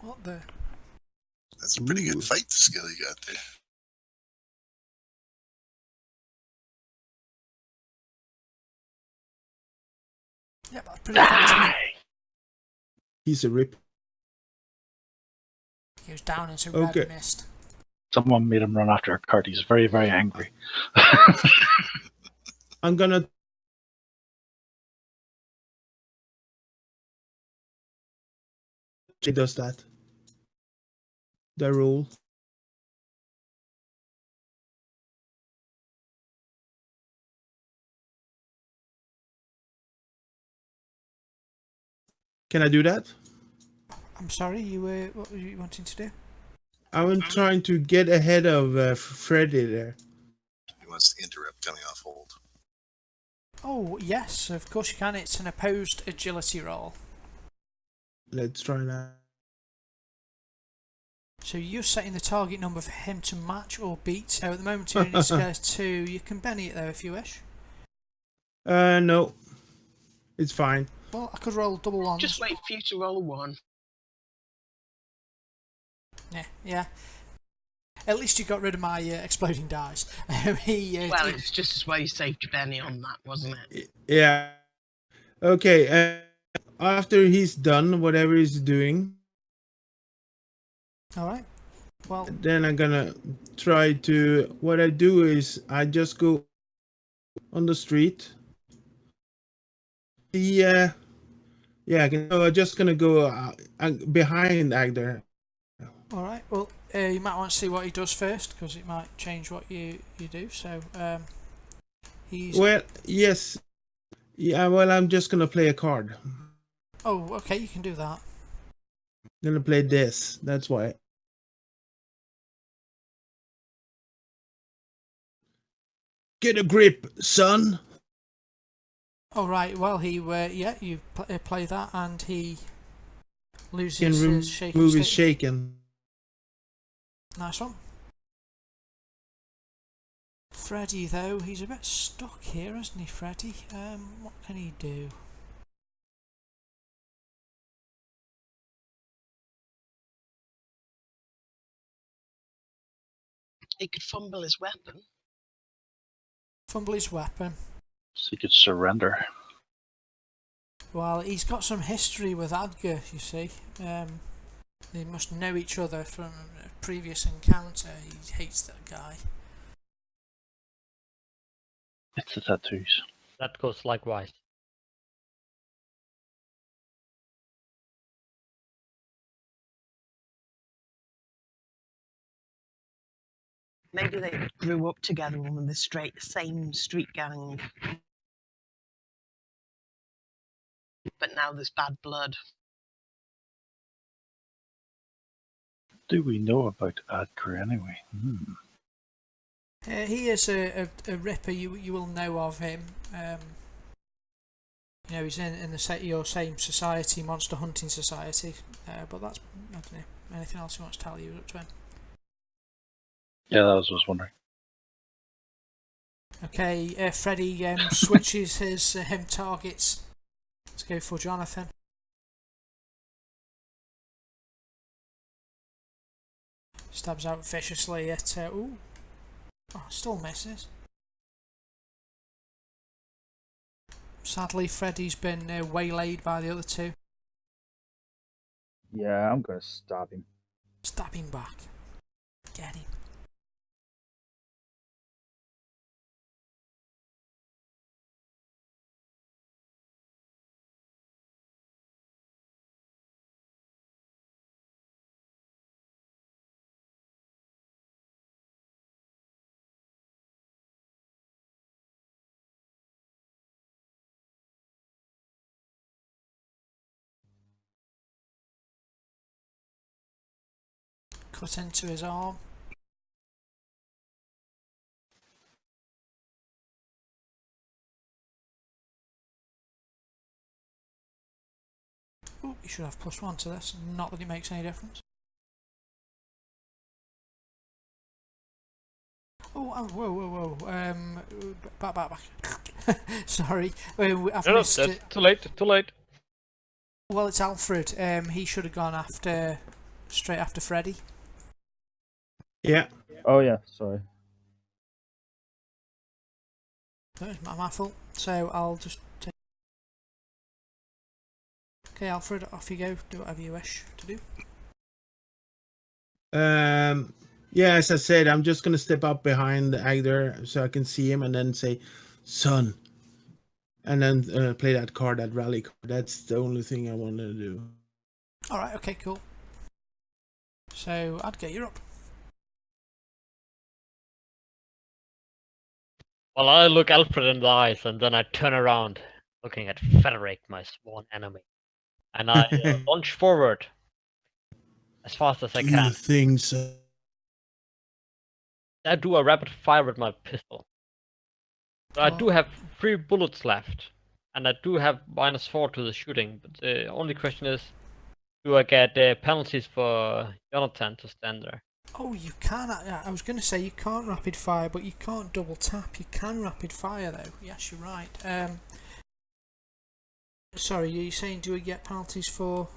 What the? That's a pretty Ooh. good fight skill you got there. Yeah, that's pretty effective. He's a rip. He was down into Okay. red mist. Someone made him run after a cart. He's very, very angry. I'm gonna. He does that. The rule. Can I do that? I'm sorry, what were you wanting to do? I'm trying to get ahead of Freddy there. He wants to interrupt coming off hold. Oh, yes, of course you can. It's an opposed agility roll. Let's try that. So you're setting the target number for him to match or beat. So at the moment he only needs to go 2. You can Benny it though if you wish. No. It's fine. Well, I could roll double ones. Just wait for you to roll a 1. Yeah. At least you got rid of my exploding dice. Well, it's just as well you saved your Benny on that, wasn't it? Yeah. Okay. After he's done whatever he's doing, all right. Well, then I'm gonna try to. What I do is I just go on the street. Yeah. I'm just gonna go behind Agder. all right. Well, you might want to see what he does first because it might change what you do. So he's. Well, yes. Yeah. Well, I'm just gonna play a card. Oh, okay. You can do that. I'm gonna play this. That's why. Get a grip, son. All right. Well, he you play that and he Can loses his shaking remove his stick. shaken. Nice one. Freddy, though, he's a bit stuck here, isn't he, Freddy? What can he do? He could fumble his weapon. Fumble his weapon. So he could surrender. Well, he's got some history with Adger, you see. They must know each other from a previous encounter. He hates that guy. It's the tattoos. That goes likewise. Maybe they grew up together on the same street gang. But now there's bad blood. Do we know about Adker anyway? He is a ripper. You will know of him. He's in your same society, monster hunting society. But that's, I don't know. Anything else you want to tell you up to him? Yeah, that was what I was wondering. Okay, Freddy switches him targets. Let's go for Jonathan. Stabs out viciously at. Still misses. Sadly, Freddy's been waylaid by the other two. Yeah, I'm gonna stab him. Stab him back. Get him. Cut into his arm. you should have +1 to this. Not that it makes any difference. Oh, whoa. Back. Sorry, I've No, missed that's it. too late. Well, it's Alfred. He should have gone straight after Freddy. Yeah. Oh yeah, sorry. No, it's my fault. So I'll just take. Okay, Alfred, off you go. Do whatever you wish to do. Yeah, as I said, I'm just gonna step up behind Agder so I can see him, and then say, "Son," and then play that card, that rally card. That's the only thing I want to do. All right. Okay. Cool. So Adgar, you're up. Well, I look Alfred in the eyes, and then I turn around, looking at Frederick, my sworn enemy, and I launch forward as fast as I Do can. you think so? I do a rapid fire with my pistol. So I do have 3 bullets left, and I do have -4 to the shooting. But the only question is, do I get penalties for Jonathan to stand there? Oh, you can. I was going to say you can't rapid fire, but you can't double tap. You can rapid fire though. Yes, you're right. Sorry, are you saying do we get penalties for?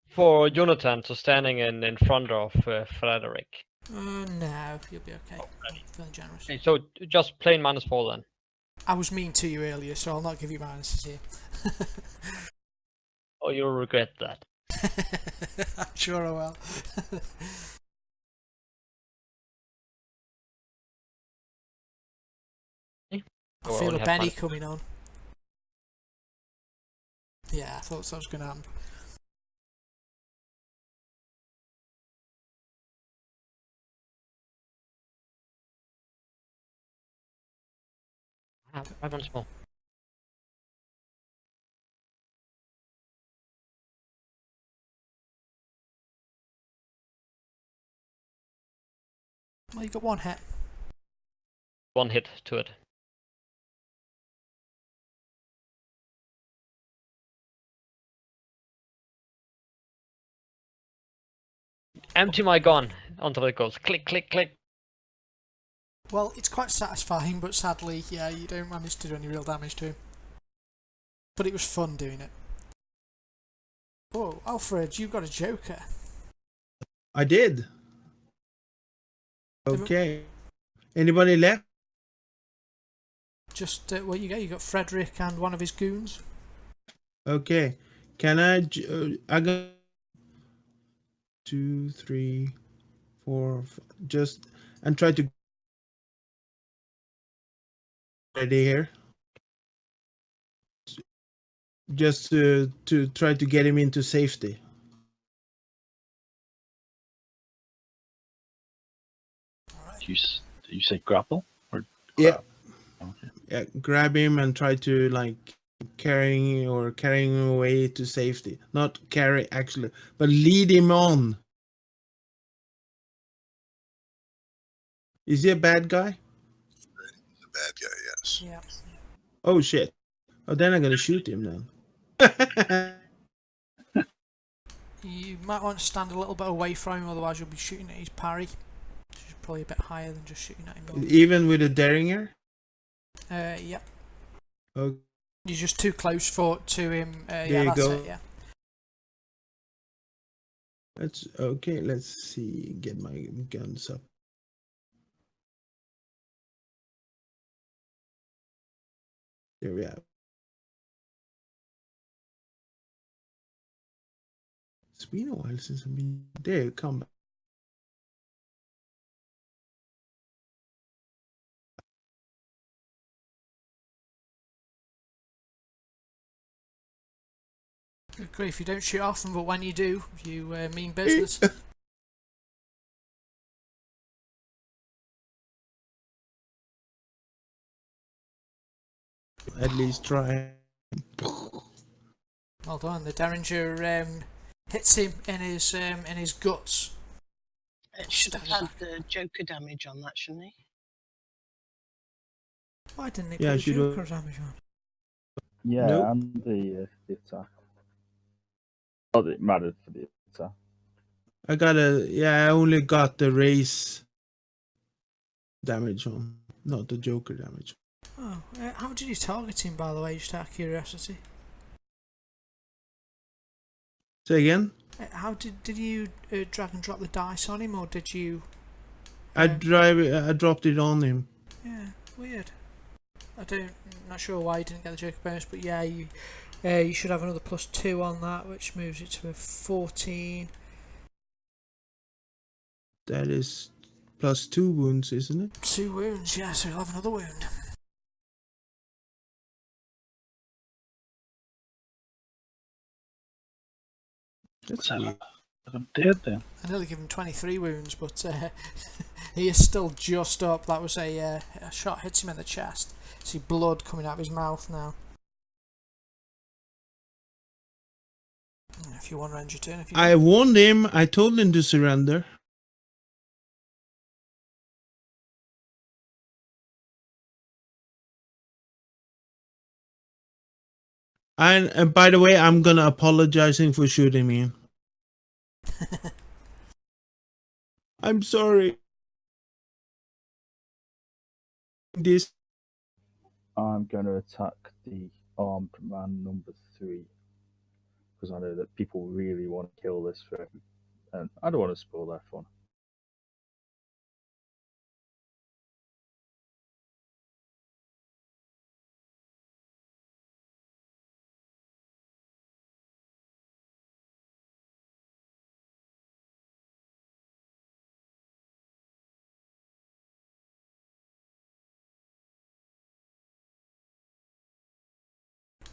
For Jonathan to standing in front of Frederick. No, you'll be okay. I'm feeling generous. Okay, so just plain -4 then. I was mean to you earlier, so I'll not give you minuses here. Oh, you'll regret that. I'm sure I will. I Or feel only a have Benny -4. coming on. Yeah, I thought so was going to happen. Right once more. Well, you got 1 hit. 1 hit to it. Empty my gun until it goes click, click, click. Well, it's quite satisfying, but sadly, yeah, you don't manage to do any real damage to him. But it was fun doing it. Oh, Alfred, you got a Joker. I did. Okay. Anybody left? Just well, you go. You got Frederick and one of his goons. Okay. Can I? I got 2, 3, 4. Just and try to ready here. Just to try to get him into safety. You say grapple or Yeah. Okay. Yeah, grab him and try to like carrying him away to safety. Not carry actually, but lead him on. Is he a bad guy? The bad guy, yes. Yeah. Oh shit. Oh, then I'm gonna shoot him then. You might want to stand a little bit away from him, otherwise you'll be shooting at his parry, which is probably a bit higher than just shooting at him normally. Even with a Derringer? Yep. Okay. You're just too close to him. There Yeah, you that's go. it. Yeah. Let's okay. Let's see. Get my guns up. There we are. It's been a while since I've been there. Come back. Good grief, you don't shoot often, but when you do, you mean business. At least try. Well done. The Derringer hits him in his guts. It should have had the Joker damage on that, shouldn't he? Why didn't it Yeah, put should the have- Joker damage on? Yeah, Nope. and the attack. Oh, it mattered for the attack. I only got the race damage on, not the Joker damage. Oh, how did you target him, by the way, just out of curiosity? Say again? How did you drag and drop the dice on him, or did you... I dropped it on him. Yeah, weird. Not sure why you didn't get the Joker bonus, but yeah, you should have another +2 on that, which moves it to a 14. That is +2 wounds, isn't it? 2 wounds, yeah, so you'll have another wound. That's weird. I'm dead then. I nearly give him 23 wounds, but he is still just up. That was a shot hits him in the chest. See blood coming out of his mouth now. If you want to end your turn, I warned him. I told him to surrender. And by the way, I'm gonna apologize for shooting me. I'm sorry. This. I'm going to attack the armed man number 3 because I know that people really want to kill this thing, and I don't want to spoil their fun.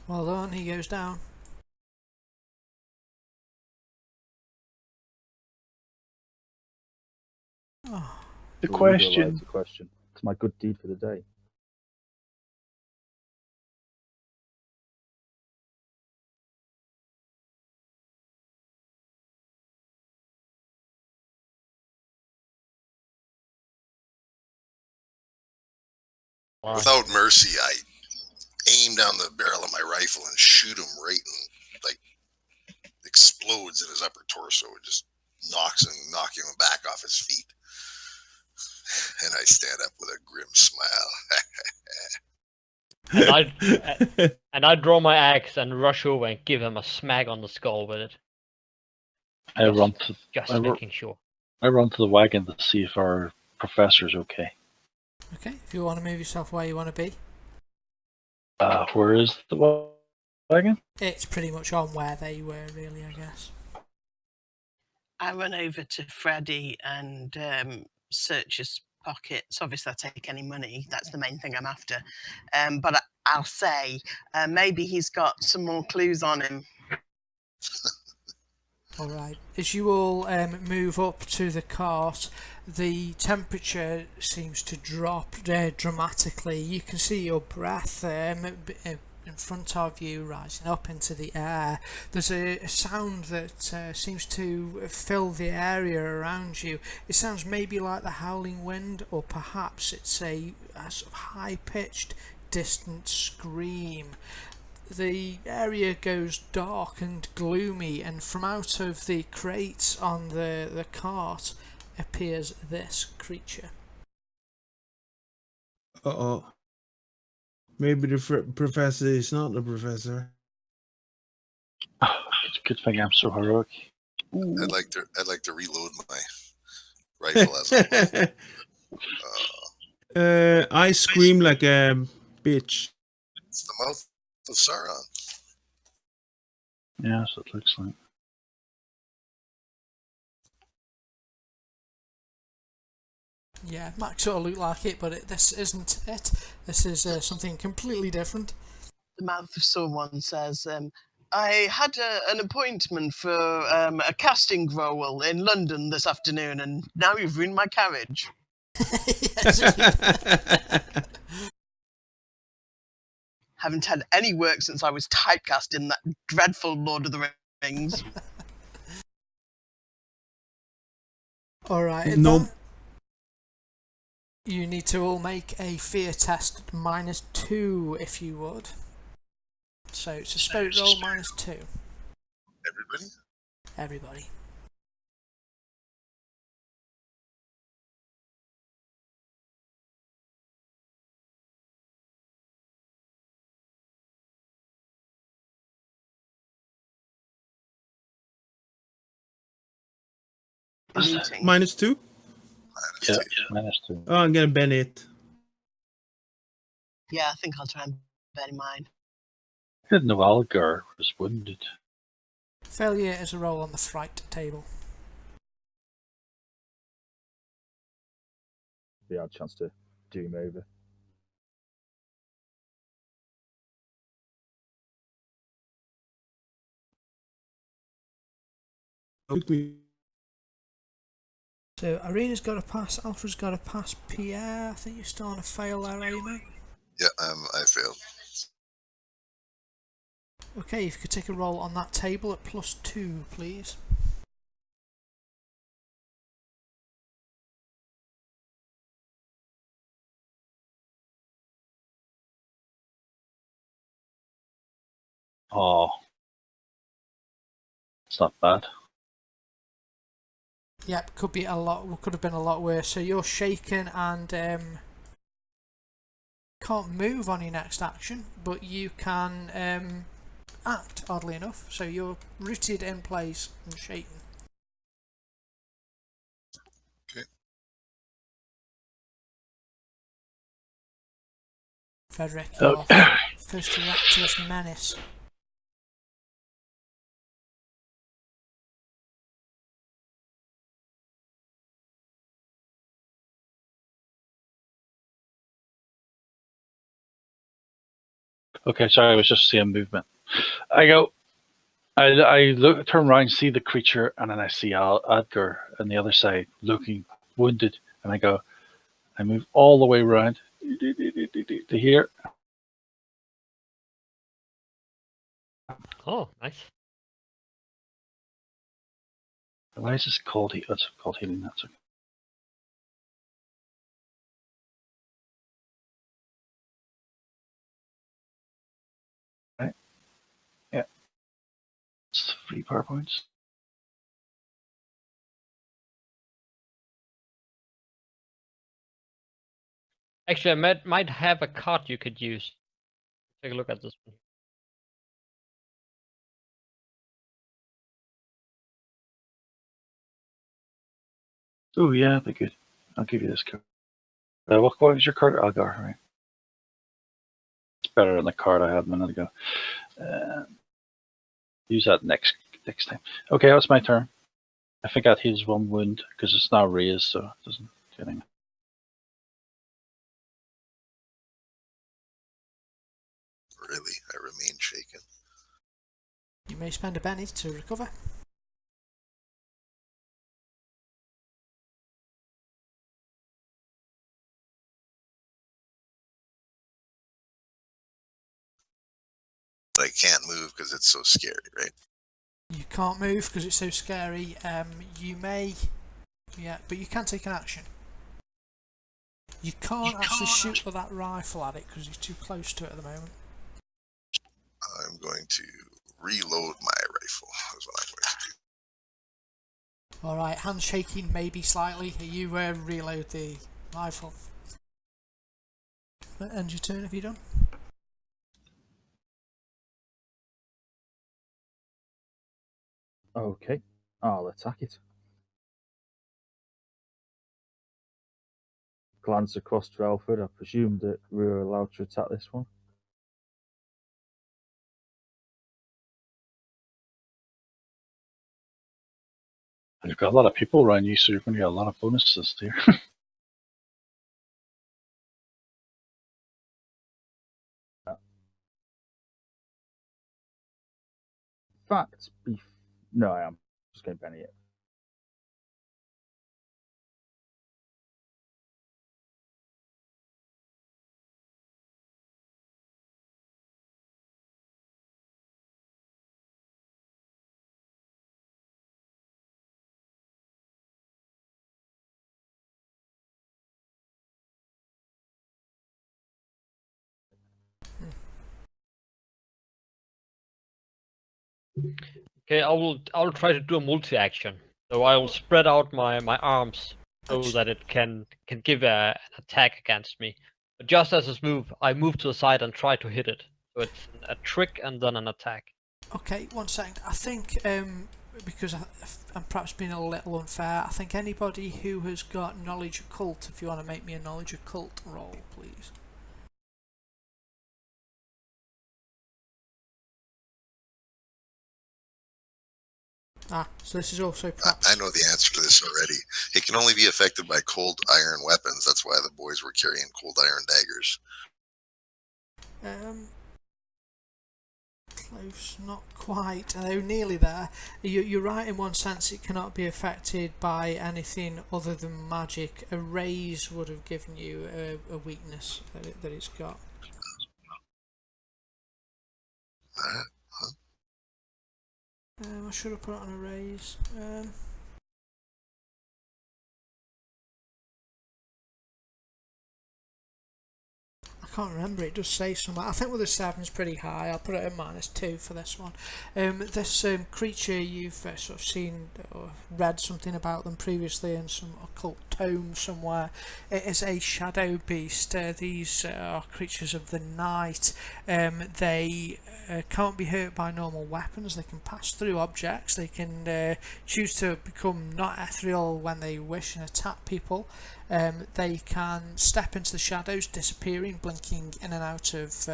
Well done, he goes down. Oh. The So we'll go question. right to question. It's my good deed for the day. Without mercy, I aim down the barrel of my rifle and shoot him right in, like, explodes in his upper torso. It just knocking him back off his feet. And I stand up with a grim smile. And I draw my axe and rush over and give him a smack on the skull with it. Making sure. I run to the wagon to see if our professor's okay. Okay, if you want to move yourself where you want to be. Where is the wagon? It's pretty much on where they were, really, I guess. I run over to Freddy and search his pockets. Obviously, I take any money. That's the main thing I'm after. But I'll say maybe he's got some more clues on him. Alright, as you all move up to the cart, the temperature seems to drop dramatically. You can see your breath in front of you rising up into the air. There's a sound that seems to fill the area around you. It sounds maybe like the howling wind, or perhaps it's a sort of high-pitched, distant scream. The area goes dark and gloomy, and from out of the crates on the cart appears this creature. Uh-oh. Maybe the professor is not the professor. It's a good thing I'm so heroic. I'd like to reload my rifle as well. I scream like a bitch. It's the mouth of Sauron. Yes, it looks like. Yeah, might sort of look like it, but this isn't it. This is something completely different. The mouth of Sauron says, I had an appointment for a casting role in London this afternoon, and now you've ruined my carriage. Haven't had any work since I was typecast in that dreadful Lord of the Rings. Alright, No. You need to all make a fear test -2 if you would. So it's a spirit roll -2. Everybody? everybody. Looting. -2? Yeah, -2. -2. Oh, I'm gonna ban it. Yeah, I think I'll try and bear in mind. I didn't know Algar was wounded. Failure is a roll on the fright table. We had a chance to do him over. Took me. So Irina's got a pass, Alfred's got a pass, Pierre, I think you're still on a fail there, are you, mate? Yeah, I failed. Okay, if you could take a roll on that table at +2, please. Oh, it's not bad. Yep, could have been a lot worse. So you're shaken and can't move on your next action, but you can act, oddly enough. So you're rooted in place and shaken. Okay. Frederick, Oh. you're first to react to this menace. Okay, sorry, I was just seeing movement. I look, turn around, see the creature, and then I see Edgar on the other side looking wounded, and I move all the way around to here. Oh, nice. Why is this called healing? That's called healing. That's okay. Right. Yeah. It's 3 power points. Actually, I might have a card you could use. Take a look at this one. Oh yeah, that'd be good. I'll give you this card. What was your card? Algar, right? It's better than the card I had a minute ago. Use that next time. Okay, that's my turn. I think that heals 1 wound because it's now raised, so it doesn't do anything. Really, I remain shaken. You may spend a penny to recover. But I can't move because it's so scary, right? You can't move because it's so scary. You may, yeah, but you can take an action. You can't actually shoot with that rifle at it because you're too close to it at the moment. I'm going to reload my rifle. That's what I'm going to do. Alright, hand shaking maybe slightly. You reload the rifle. That ends your turn if you're done. Okay, I'll attack it. Glance across to Alfred. I presume that we're allowed to attack this one. You've got a lot of people around you, so you're going to get a lot of bonuses here. In fact, no, I am just going to penny it. Okay, I'll try to do a multi-action. So I will spread out my arms so that it can give an attack against me. But just as this move, I move to the side and try to hit it. So it's a trick and then an attack. Okay, 1 second. I think because I'm perhaps being a little unfair, I think anybody who has got knowledge occult, if you want to make me a knowledge occult roll, please. So this is also I know the answer to this already. It can only be affected by cold iron weapons. That's why the boys were carrying cold iron daggers. Close, not quite. Oh, nearly there. You're right in one sense. It cannot be affected by anything other than magic. A raise would have given you a weakness that it's got. I should have put it on a raise. I can't remember, it does say somewhere. I think with the 7 is pretty high. I'll put it at -2 for this one. This creature, you've sort of seen or read something about them previously in some occult tome somewhere. It is a shadow beast. These are creatures of the night. They can't be hurt by normal weapons. They can pass through objects. They can choose to become not ethereal when they wish and attack people. They can step into the shadows, disappearing, blinking in and out of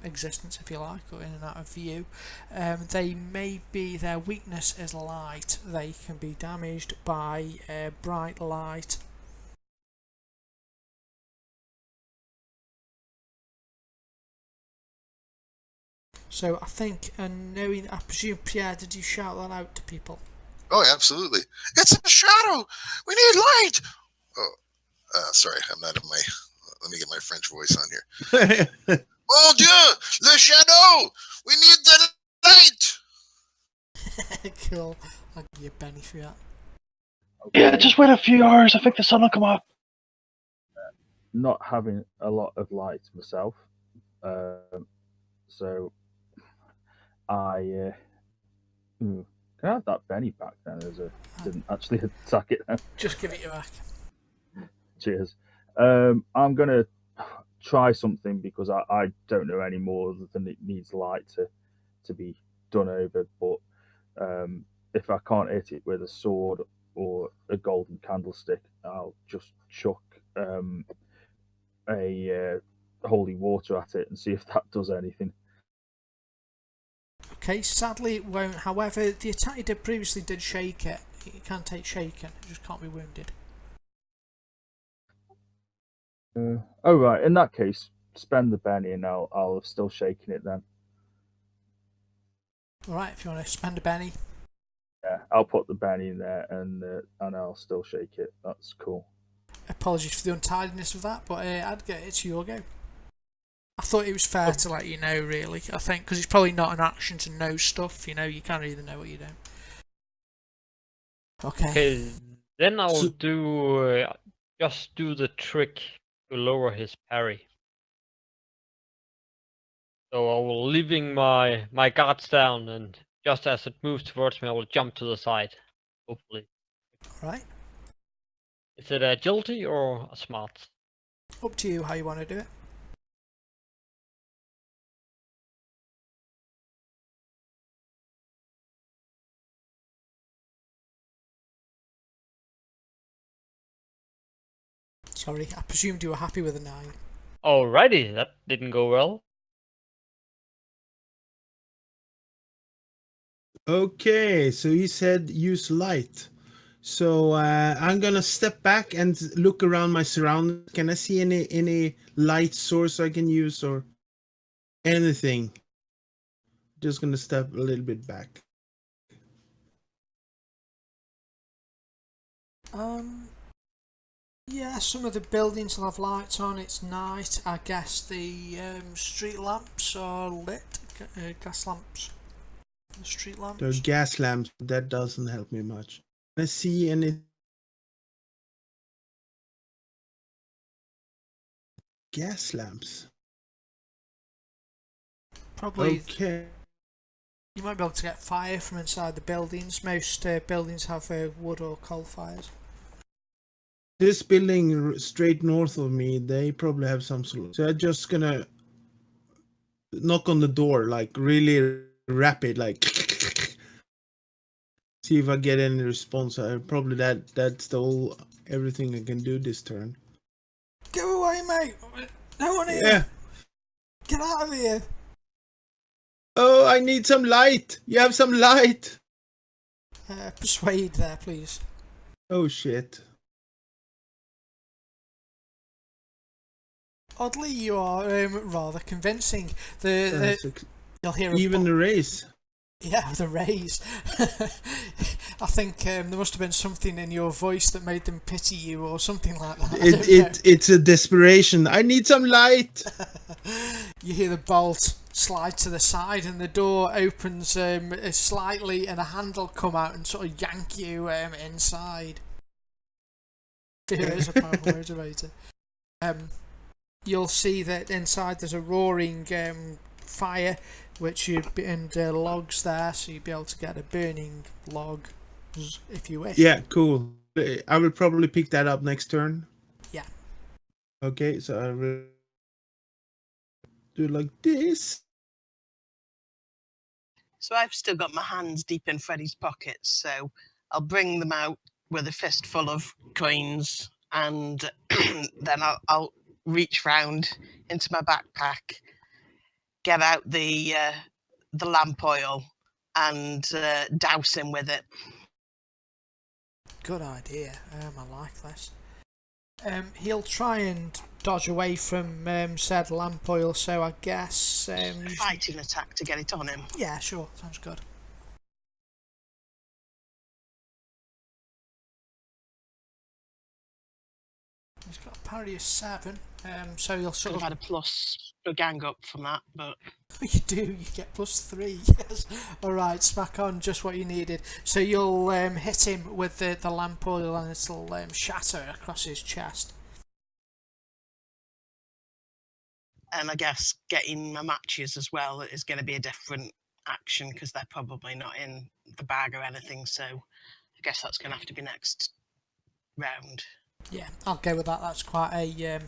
existence, if you like, or in and out of view. Their weakness is light. They can be damaged by bright light. So I think, and knowing, I presume, Pierre, did you shout that out to people? Oh, absolutely. It's a shadow. We need light. Oh, sorry, I'm not in my. Let me get my French voice on here. Mon Dieu, le shadow. We need the light. Cool. I'll give you a penny for that. Okay. Yeah, just wait a few hours. I think the sun will come up. Not having a lot of light myself, so I can I have that Benny back then, as I didn't actually attack it then. Just give it you back. Cheers. I'm gonna try something because I don't know any more than it needs light to be done over. But if I can't hit it with a sword or a golden candlestick, I'll just chuck a holy water at it and see if that does anything. Okay, sadly it won't. However, the attack you did previously did shake it. It can take shaken, it just can't be wounded. Oh right, in that case, spend the Benny and I'll have still shaken it then. Alright, if you want to spend a penny. Yeah, I'll put the Benny in there and I'll still shake it. That's cool. Apologies for the untidiness of that, but I'd get it to your go. I thought it was fair to let you know, really. I think, because it's probably not an action to know stuff, you know, you can't either know what you don't. Okay. Then I'll just do the trick to lower his parry. So I will leaving my guards down, and just as it moves towards me, I will jump to the side. Hopefully. Alright. Is it agility or a smart? Up to you how you want to do it. Sorry, I presumed you were happy with a 9. Alrighty, that didn't go well. Okay, so he said use light. So I'm gonna step back and look around my surroundings. Can I see any light source I can use or anything? Just gonna step a little bit back. Yeah, some of the buildings will have lights on. It's night. I guess the street lamps are lit. Gas lamps. The street lamps. There are gas lamps, but that doesn't help me much. Can I see any gas lamps? Probably. Okay. You might be able to get fire from inside the buildings. Most buildings have wood or coal fires. This building straight north of me, they probably have some solution. So I'm just gonna knock on the door, like really rapid, like see if I get any response. Probably that's everything I can do this turn. Go away, mate! No one here! Yeah. Get out of here! Oh, I need some light. You have some light. Persuade there, please. Oh shit. Oddly, you are rather convincing. You'll hear Even the race. Yeah, the raise. I think there must have been something in your voice that made them pity you, or something like that. It's a desperation. I need some light. You hear the bolt slide to the side, and the door opens slightly, and a handle come out and sort of yank you inside. Fear is a powerful motivator. You'll see that inside there's a roaring fire, which and logs there, so you'd be able to get a burning log if you wish. Yeah, cool. I will probably pick that up next turn. Yeah. Okay, so I will do like this. So I've still got my hands deep in Freddy's pockets, so I'll bring them out with a fistful of coins, and then I'll reach round into my backpack, get out the lamp oil, and douse him with it. Good idea. I like this. He'll try and dodge away from said lamp oil, so I guess... Fighting attack to get it on him. Yeah, sure. Sounds good. He's got a parry of 7, so you'll sort of... had a plus a gang up from that, but... You do, you get +3, yes. Alright, smack on, just what you needed. So you'll hit him with the lamp oil and it'll shatter across his chest. And I guess getting my matches as well is going to be a different action, because they're probably not in the bag or anything, so I guess that's going to have to be next round. Yeah, I'll go with that. That's quite a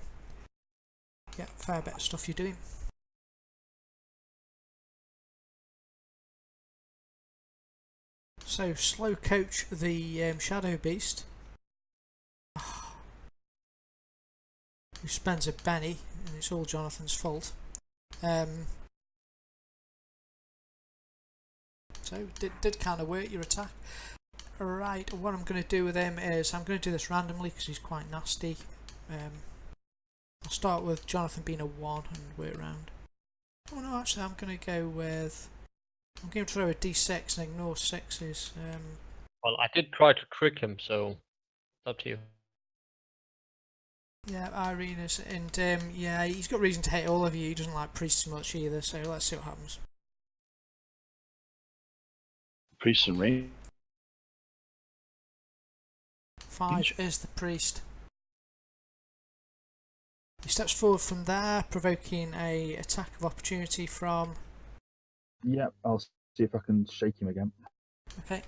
fair bit of stuff you're doing. So, slow coach the Shadow Beast, who spends a penny, and it's all Jonathan's fault. So, did kind of work your attack. Right, what I'm going to do with him is I'm going to do this randomly because he's quite nasty. I'll start with Jonathan being a 1 and work around. Oh no, actually I'm going to go with... I'm going to throw a d6 and ignore 6s. Well, I did try to trick him, so it's up to you. Yeah, Irena's, and yeah, he's got reason to hate all of you. He doesn't like priests much either, so let's see what happens. Priest and Rain. 5 is the priest. He steps forward from there, provoking a attack of opportunity from... Yeah, I'll see if I can shake him again. Okay.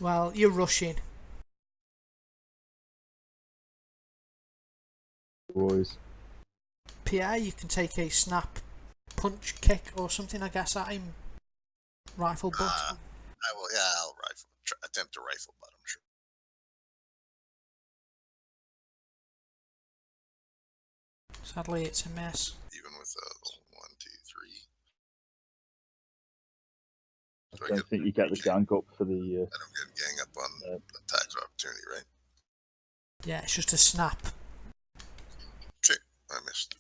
Well, you're rushing. Boys. Pierre, you can take a snap, punch, kick, or something, I guess, at him. Rifle butt. I will. Yeah, I'll attempt to rifle butt. I'm sure. Sadly, it's a miss. Even with 1, 2, 3. I don't think you get the gang up for the... I don't get gang up on attacks of opportunity, right? Yeah, it's just a snap. Shit, I missed.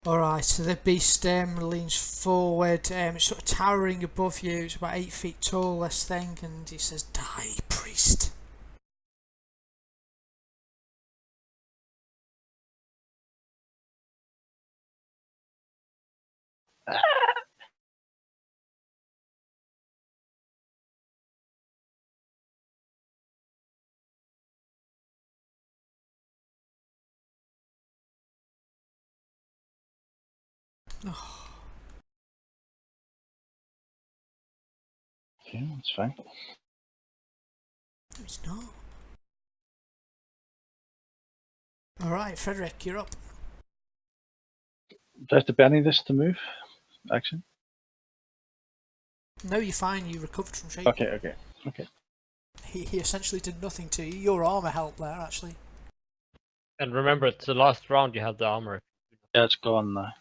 Alright, so the beast leans forward, it's sort of towering above you, it's about 8 feet tall, this thing, and he says, "Die, priest." Oh, Okay, that's fine. it's not. Alright, Frederick, you're up. Do I have to Benny this to move? Action? No, you're fine, you recovered from shaking. Okay. He essentially did nothing to you. Your armour helped there, actually. And remember, it's the last round you have the armor. Yeah, it's gone now.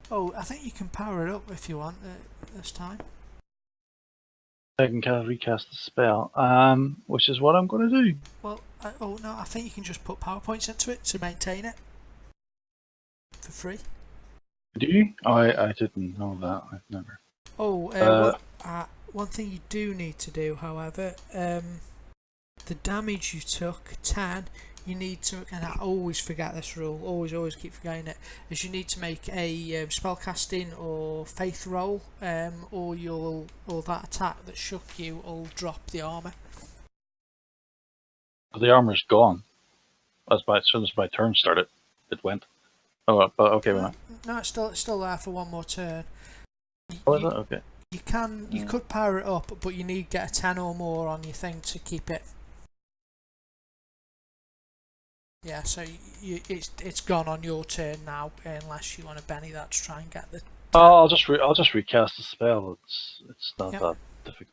Oh, I think you can power it up if you want this time. I can kind of recast the spell, which is what I'm going to do. Well, I think you can just put PowerPoints into it to maintain it. For free. Do you? Oh, I didn't know that. I've never. Oh, one thing you do need to do, however, the damage you took, 10, you need to, and I always forget this rule, always keep forgetting it, is you need to make a spellcasting or faith roll, or that attack that shook you will drop the armour. The armor's gone. As soon as my turn started, it went. Oh, but okay, well. No, it's still there for one more turn. Oh, is it? Okay. You could power it up, but you need to get a 10 or more on your thing to keep it. Yeah, so it's gone on your turn now, unless you want to Benny that to try and get the. Oh, I'll just recast the spell. It's not that difficult.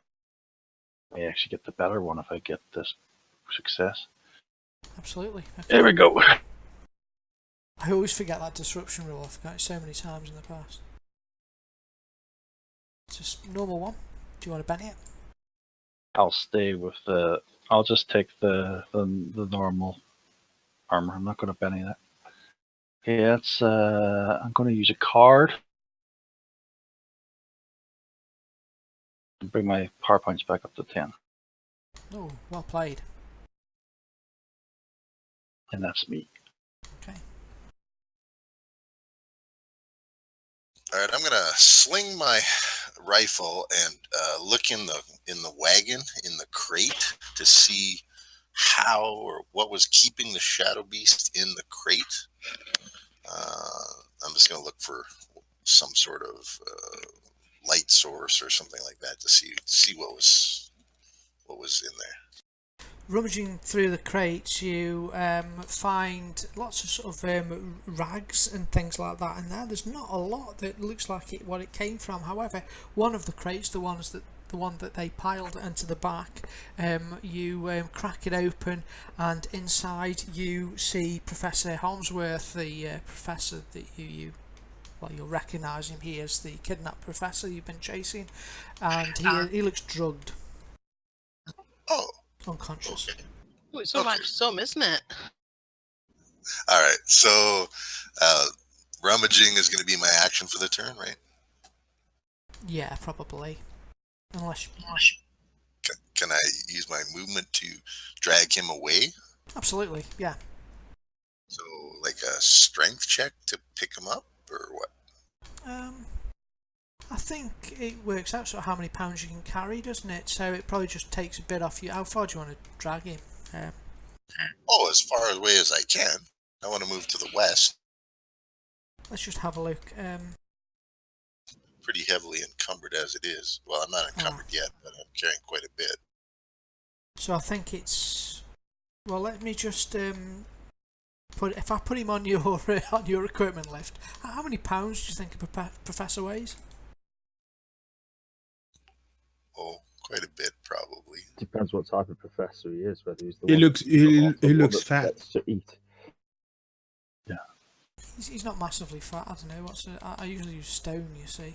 I may actually get the better one if I get this success. Absolutely. Okay. There we go. I always forget that disruption rule. I've forgotten it so many times in the past. It's just normal one. Do you want to Benny it? I'll stay with the. I'll just take the normal armor. I'm not going to Benny that. Okay, that's. I'm going to use a card. Bring my power points back up to 10. Oh, well played. And that's me. Okay. All right, I'm gonna sling my rifle and look in the wagon, in the crate, to see how or what was keeping the shadow beast in the crate. I'm just gonna look for some sort of light source or something like that to see what was in there. Rummaging through the crates, you find lots of sort of rags and things like that in there. There's not a lot that looks like what it came from. However, one of the crates, the one that they piled into the back, you crack it open, and inside you see Professor Holmesworth, the professor that you'll recognise him. He is the kidnapped professor you've been chasing, and he looks drugged. Oh. Unconscious. Okay. Oh, it's all right for some, isn't it? All right, so rummaging is going to be my action for the turn, right? Yeah, probably. Unless. Can I use my movement to drag him away? Absolutely, yeah. So, like a strength check to pick him up, or what? I think it works out sort of how many pounds you can carry, doesn't it? So it probably just takes a bit off you. How far do you want to drag him? As far away as I can. I want to move to the west. Let's just have a look. Pretty heavily encumbered as it is. Well, I'm not encumbered yet, but I'm carrying quite a bit. So I think it's. Well, let me just if I put him on your equipment lift, how many pounds do you think a professor weighs? Oh, quite a bit, probably. Depends what type of professor he is. Whether he's the He one looks he looks that fat. gets to eat. Yeah. He's not massively fat. I don't know. I usually use stone. You see.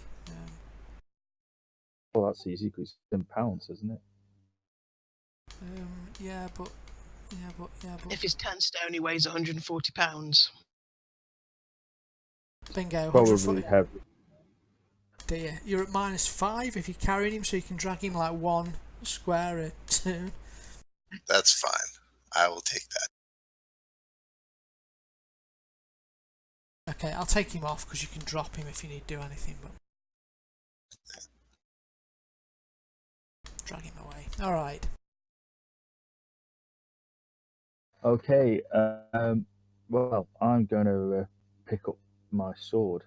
Well, that's easy because it's in pounds, isn't it? Yeah, but. If he's 10 stone, he weighs 140 pounds. Bingo. Probably heavy. Dear, you're at -5 if you're carrying him, so you can drag him like 1 square at 2. That's fine. I will take that. Okay, I'll take him off because you can drop him if you need to do anything, but drag him away. Alright. Okay. Well, I'm going to pick up my sword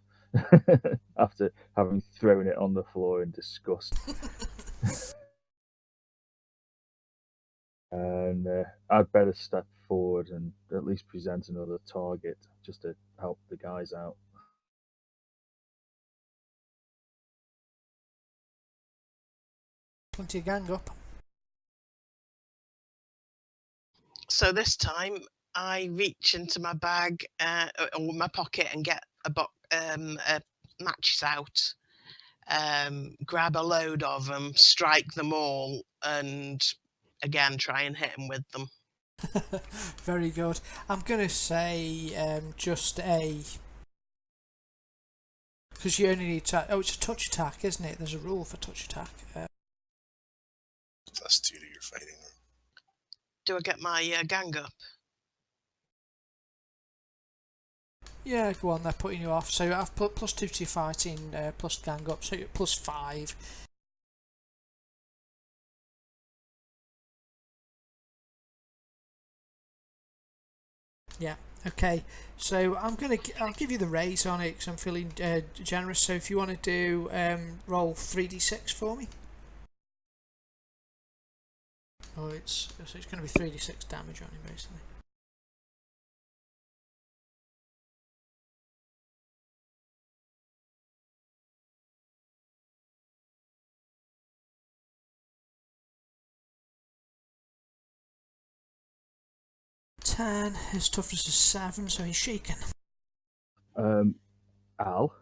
after having thrown it on the floor in disgust. And I'd better step forward and at least present another target just to help the guys out. Plenty of gang up. So this time I reach into my bag or my pocket and get matches out, grab a load of them, strike them all, and again try and hit them with them. Very good. I'm going to say just a... Because you only need to... Oh, it's a touch attack, isn't it? There's a rule for touch attack. Plus 2 to your fighting. Do I get my gang up? Yeah, go on, they're putting you off. So I've put +2 to your fighting, plus gang up, so you're +5. Yeah, okay. So I'll give you the raise on it because I'm feeling generous. So if you want to do roll 3d6 for me. Oh, it's going to be 3d6 damage on him basically. His toughness is 7, so he's shaken. Al,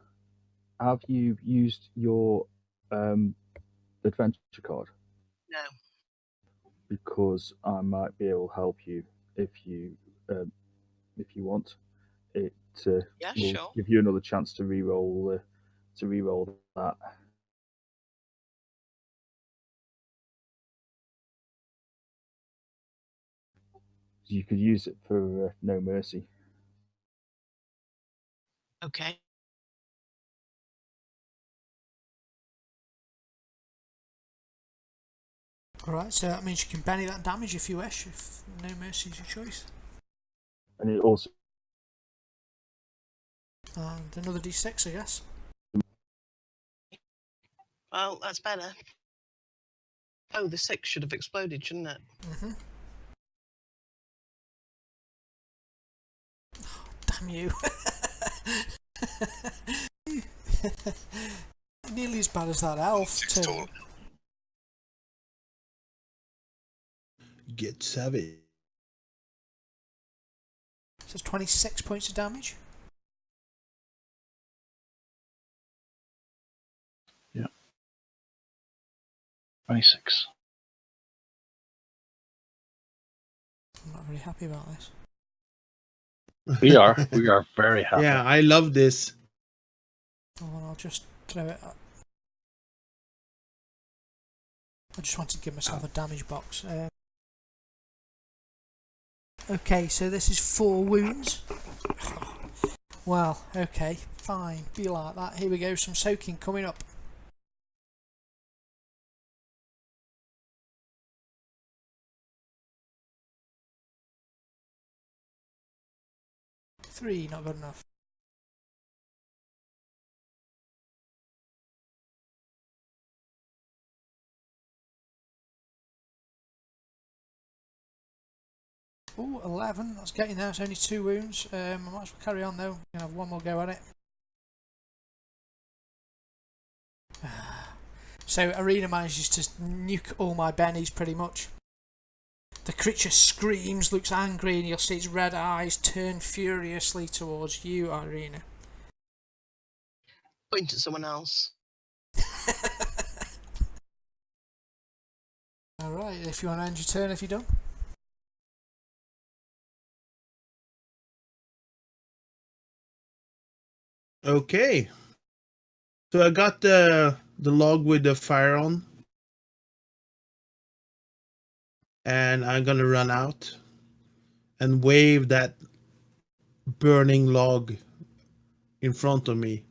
have you used your adventure card? No. Because I might be able to help you if you want. It Yeah, will sure. give you another chance to re-roll that. You could use it for No Mercy. Okay. Alright, so that means you can benny that damage if you wish, if No Mercy is your choice. And it also... And another d6, I guess. Well, that's better. Oh, the 6 should have exploded, shouldn't it? Mm-hmm. Oh, damn you. Nearly as bad as that elf. 6 too. total. Get savvy. So it's 26 points of damage. Yeah. 26. I'm not very happy about this. We are very happy. Yeah, I love this. Oh, well, I'll just throw it up. I just wanted to give myself a damage box. Okay, so this is 4 wounds. Well, okay, fine, be like that. Here we go, some soaking coming up. Three, not good enough. Ooh, 11, that's getting there, it's only 2 wounds. I might as well carry on though, I'm going to have one more go at it. So Arena manages to nuke all my bennies pretty much. The creature screams, looks angry, and you'll see its red eyes turn furiously towards you, Irina. Point at someone else. Alright, if you want to end your turn, if you're done. Okay. So I got the log with the fire on. And I'm gonna run out and wave that burning log in front of me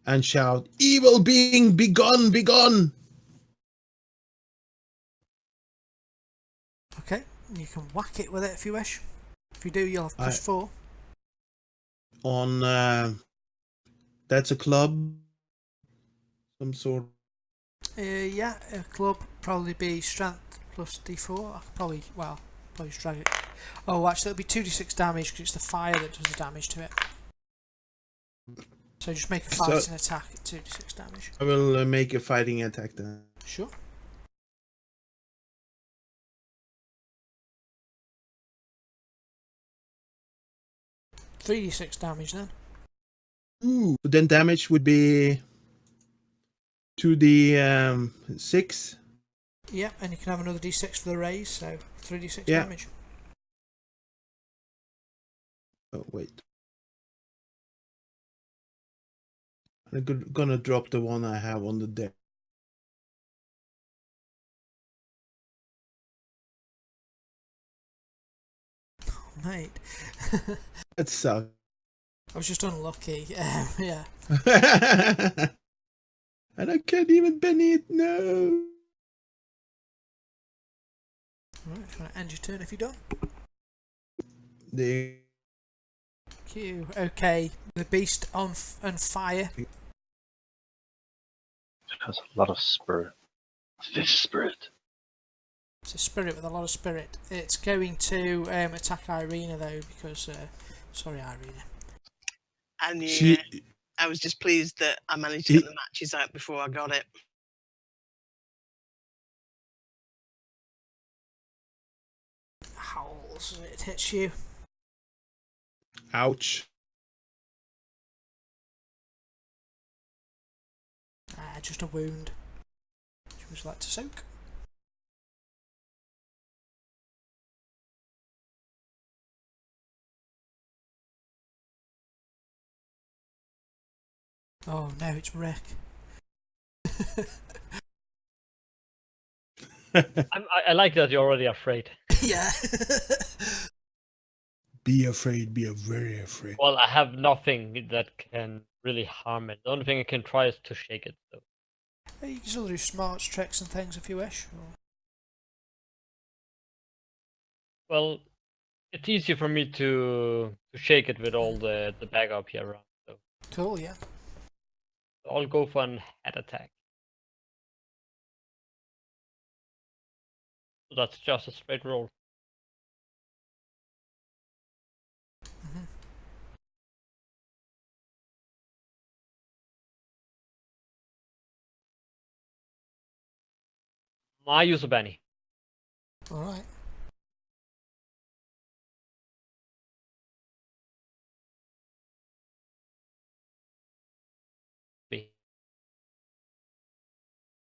and shout, "Evil being, be gone, be gone!" Okay, you can whack it with it if you wish. If you do, you'll have +4. On that That's a club. Some sort. Yeah, a club probably be strength plus d4. Probably just drag it. Oh, actually, it'll be 2d6 damage because it's the fire that does the damage to it. So just make a fighting attack at 2d6 damage. I will make a fighting attack then. Sure. $3d6 damage then. Ooh. Then damage would be 2d6. Yeah, and you can have another d6 for the raise, so 3d6 Yeah. damage. Oh wait. I'm gonna drop the one I have on the deck. Oh, mate. That sucks. I was just unlucky. Yeah. And I can't even penny it. No. Right, trying to end your turn if you're done. The Q. Okay, the beast on fire. It has a lot of spirit. This spirit. It's a spirit with a lot of spirit. It's going to attack Irina though because sorry, Irina. And she. I was just pleased that I managed to get the matches out before I got it. Howls. It hits you. Ouch. Just a wound. She would like to soak. Oh no, it's Rick. I like that you're already afraid. Yeah. Be afraid, be very afraid. Well, I have nothing that can really harm it. The only thing I can try is to shake it. So. You can still do smarts, tricks and things if you wish. Or... Well, it's easier for me to shake it with all the backup here around. So. Cool, yeah. I'll go for an head attack. So that's just a straight roll. Mm-hmm. I use a Benny. Alright.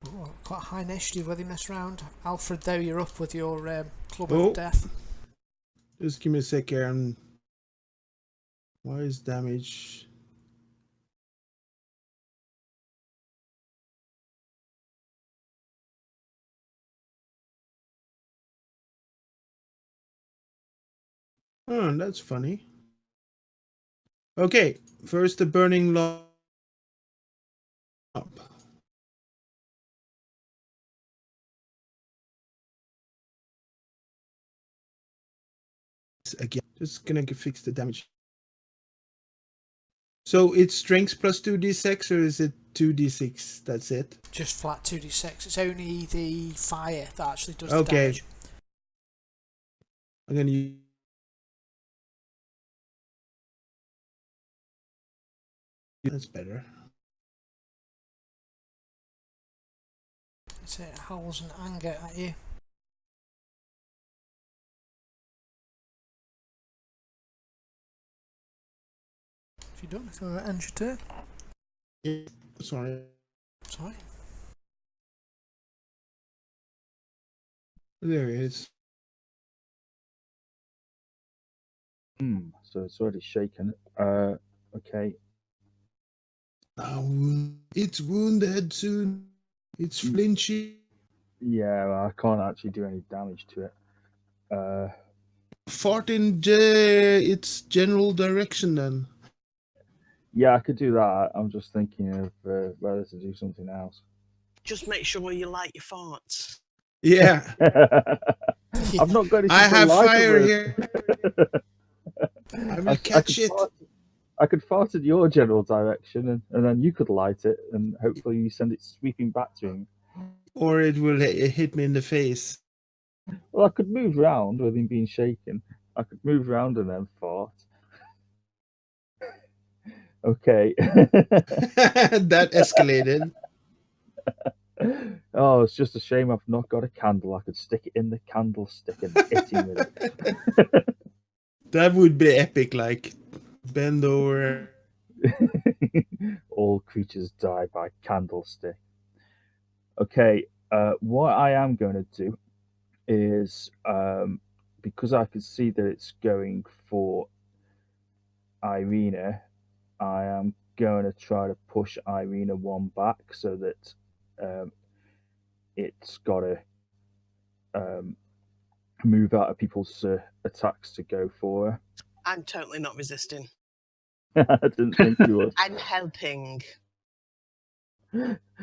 Ooh, quite high initiative whether you mess around. Alfred, though, you're up with your club of death. Just give me a second. Why is damage? Oh, that's funny. Okay, first the burning lump. Again, just gonna fix the damage. So it's strength plus 2d6 or is it 2d6? That's it? Just flat 2d6. It's only the fire that actually does the Okay. damage. I'm gonna use. That's better. It's it howls in anger at you. If you're done, if you want to end your turn. Yeah, sorry. Sorry. There it is. So it's already shaken. Okay. It's wounded soon. It's flinchy. Yeah, well, I can't actually do any damage to it. Fart in its general direction then. Yeah, I could do that. I'm just thinking of whether to do something else. Just make sure you light your farts. Yeah. I've not got anything I to have light fire with. here. I will catch it. I could fart in your general direction, and then you could light it, and hopefully you send it sweeping back to him. Or it will hit me in the face. Well, I could move around with him being shaken. I could move around and then fart. Okay. That escalated. Oh, it's just a shame I've not got a candle. I could stick it in the candlestick and hit him with it. That would be epic, like bend over. All creatures die by candlestick. Okay, what I am going to do is, because I can see that it's going for Irina, I am going to try to push Irina one back so that it's got to move out of people's attacks to go for her. I'm totally not resisting. I didn't think you would. I'm helping.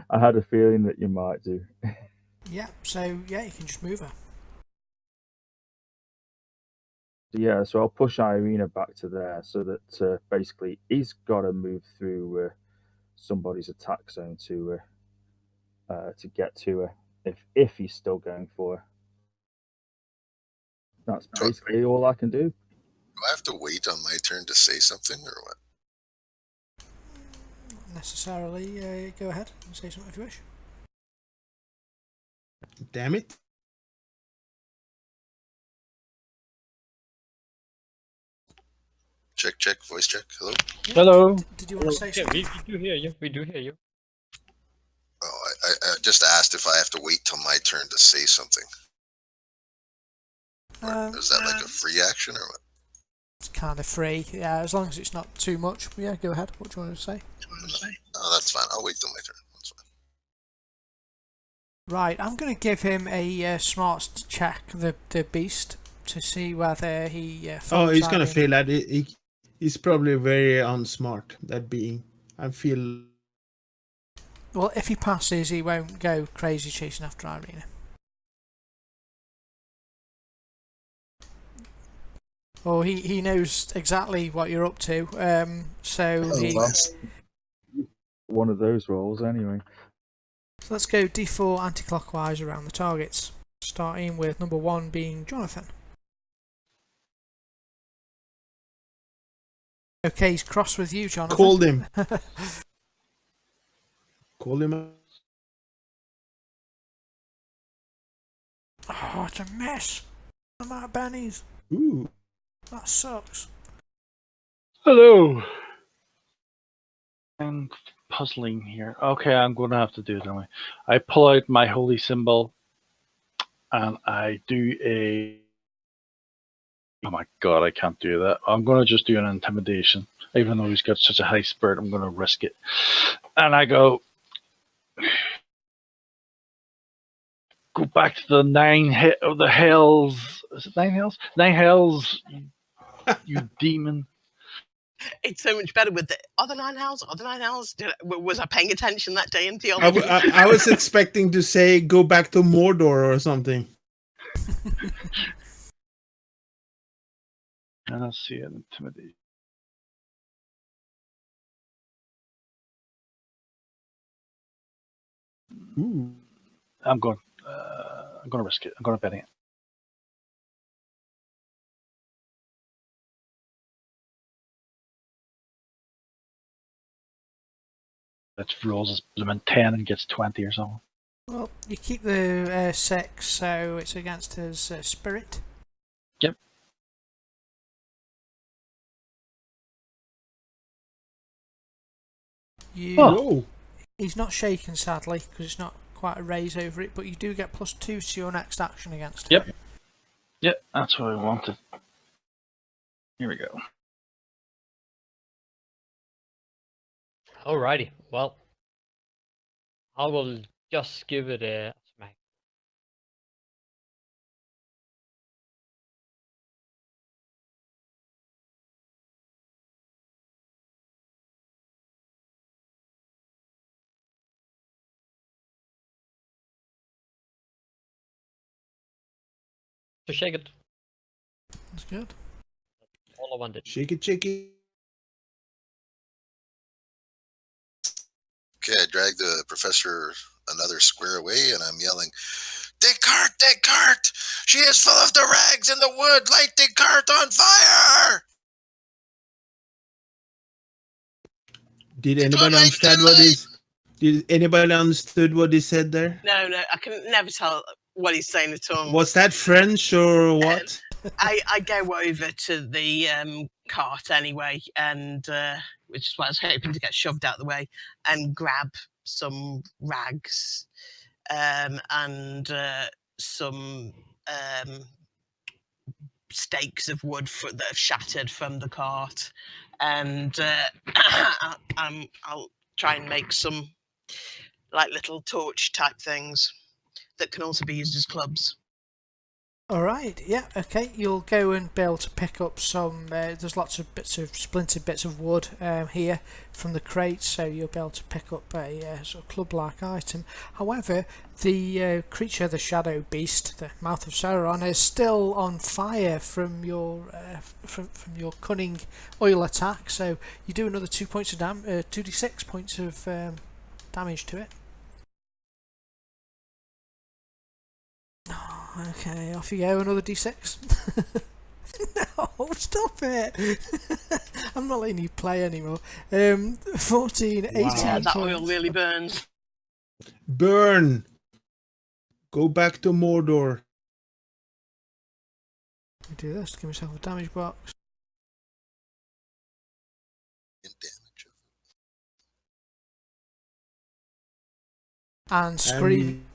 I had a feeling that you might do. Yeah, so yeah, you can just move her. Yeah, so I'll push Irina back to there so that basically he's got to move through somebody's attack zone to get to her if he's still going for her. That's basically all I can do. Do I have to wait on my turn to say something, or what? Not necessarily. Go ahead and say something if you wish. Damn it. Check, check, voice check. Hello? Hello. Did you want to say Yeah, something? we do hear you. We do hear you. Oh, I just asked if I have to wait till my turn to say something. Or is that like a free action, or what? It's kind of free, yeah, as long as it's not too much. Yeah, go ahead. What do you want to say? Oh, that's fine. I'll wait till my turn. That's fine. Right, I'm going to give him a smarts to check the beast to see whether he. Oh, he's gonna Irina. fail that. He's probably very unsmart. That being, I feel. Well, if he passes, he won't go crazy chasing after Irina. Well, he knows exactly what you're up to, so he. One of those rolls anyway. So let's go D4 anti-clockwise around the targets, starting with number 1 being Jonathan. Okay, he's cross with you, Jonathan. Called him. Called him. Oh, it's a mess. I'm out of bennies. Ooh. That sucks. Hello. I'm puzzling here. Okay, I'm going to have to do it anyway. I pull out my holy symbol and I do a... Oh my god, I can't do that. I'm going to just do an intimidation. Even though he's got such a high spirit, I'm going to risk it. And I go back to the the hells. Is it 9 hells? 9 hells, you demon. It's so much better with the other 9 hells. Other 9 hells. Was I paying attention that day in theology? I was expecting to say go back to Mordor or something. And I'll see an intimidation. Ooh. I'm going to risk it. I'm going to bet it. That rolls as blooming 10 and gets 20 or something. Well, you keep the 6, so it's against his spirit. Yep. Oh. He's not shaken, sadly, because it's not quite a raise over it, but you do get +2 to your next action against him. Yep. Yep, that's what I wanted. Here we go. Alrighty. Well, I will just give it a smack. So shake it. That's good. All I wanted. Shake it, shake it. Okay, I drag the professor another square away, and I'm yelling, Descartes, Descartes! She is full of the rags in the wood! Light Descartes on fire! Did anybody understand what is? Did anybody understood what he said there? No, I can never tell what he's saying at all. Was that French or what? I go over to the cart anyway, and which is what I was hoping to get shoved out of the way, and grab some rags and some stakes of wood that have shattered from the cart, and I'll try and make some like little torch type things that can also be used as clubs. Alright, yeah, okay, you'll go and be able to pick up some, there's lots of splintered bits of wood here from the crates, so you'll be able to pick up a sort of club-like item. However, the creature, the shadow beast, the mouth of Sauron, is still on fire from your from your cunning oil attack, so you do another 2 points of 2d6 points of damage to it. Okay, off you go, another d6. No, stop it! I'm not letting you play anymore. 14, 18 Yeah, that points. oil really burns. Burn! Go back to Mordor. Let me do this, give myself a damage box. And screaming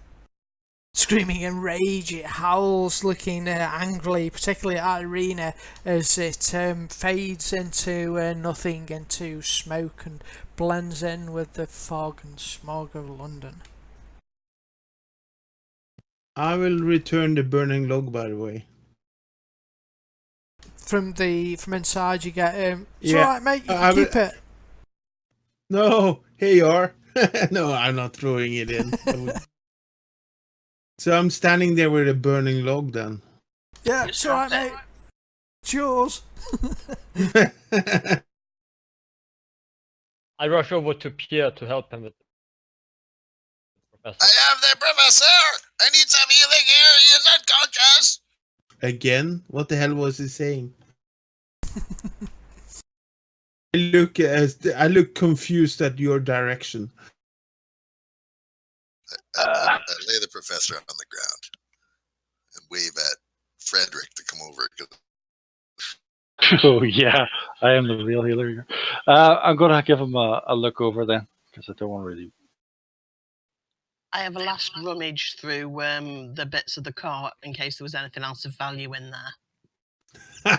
in rage, it howls, looking angrily, particularly at Irina, as it fades into nothing, into smoke, and blends in with the fog and smog of London. I will return the burning log, by the way. From inside, you get it's Yeah, alright, mate. You can keep it. No, here you are. No, I'm not throwing it in. So I'm standing there with a burning log then. Yeah, it's alright, mate. It's yours. I rush over to Pierre to help him with the professor. I have the professor! I need some healing here! He is unconscious! Again? What the hell was he saying? I look confused at your direction. I lay the professor on the ground and wave at Frederick to come over. Oh yeah, I am the real healer here. I'm gonna give him a look over then, because I don't want to really. I have a last rummage through the bits of the cart in case there was anything else of value in there. And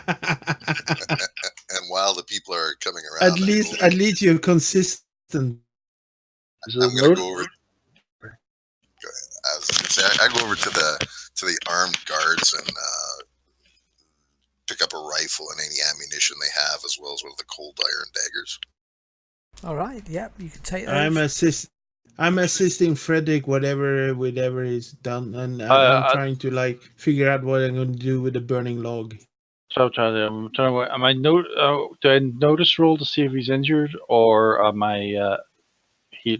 while the people are coming around, at least you're consistent. Is I'm it going note? to go over. I was going to say, I go over to the armed guards and pick up a rifle and any ammunition they have, as well as one of the cold iron daggers. All right, yep, you can take those. I'm assisting Frederick whatever he's done, and I'm trying to like figure out what I'm going to do with the burning log. So I'm trying. Am I do I notice roll to see if he's injured, or am I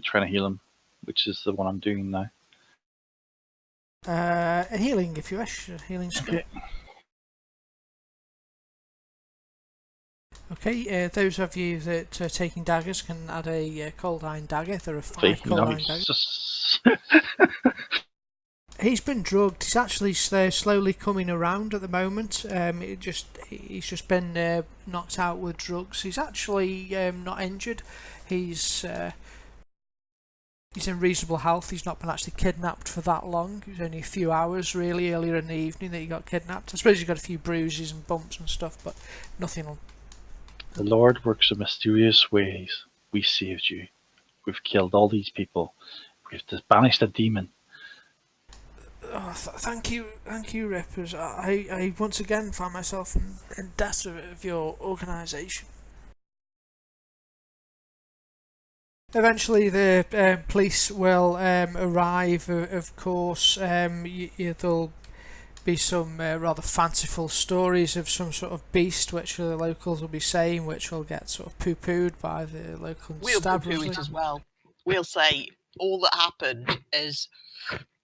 trying to heal him, which is the one I'm doing now? A healing, if you wish. A healing skill. Okay, those of you that are taking daggers can add a cold iron dagger. There are 5 cold iron daggers. He's been drugged. He's actually slowly coming around at the moment. He's just been knocked out with drugs. He's actually not injured. He's in reasonable health. He's not been actually kidnapped for that long. It was only a few hours, really, earlier in the evening that he got kidnapped. I suppose he's got a few bruises and bumps and stuff, but nothing on. The Lord works in mysterious ways. We saved you. We've killed all these people. We've banished a demon. Oh, thank you, Rippers. I once again find myself in debt of your organisation. Eventually, the police will arrive. Of course, there'll be some rather fanciful stories of some sort of beast, which the locals will be saying, which will get sort of poo-pooed by the local We'll stabbers. poo-poo it as well. we'll say all that happened is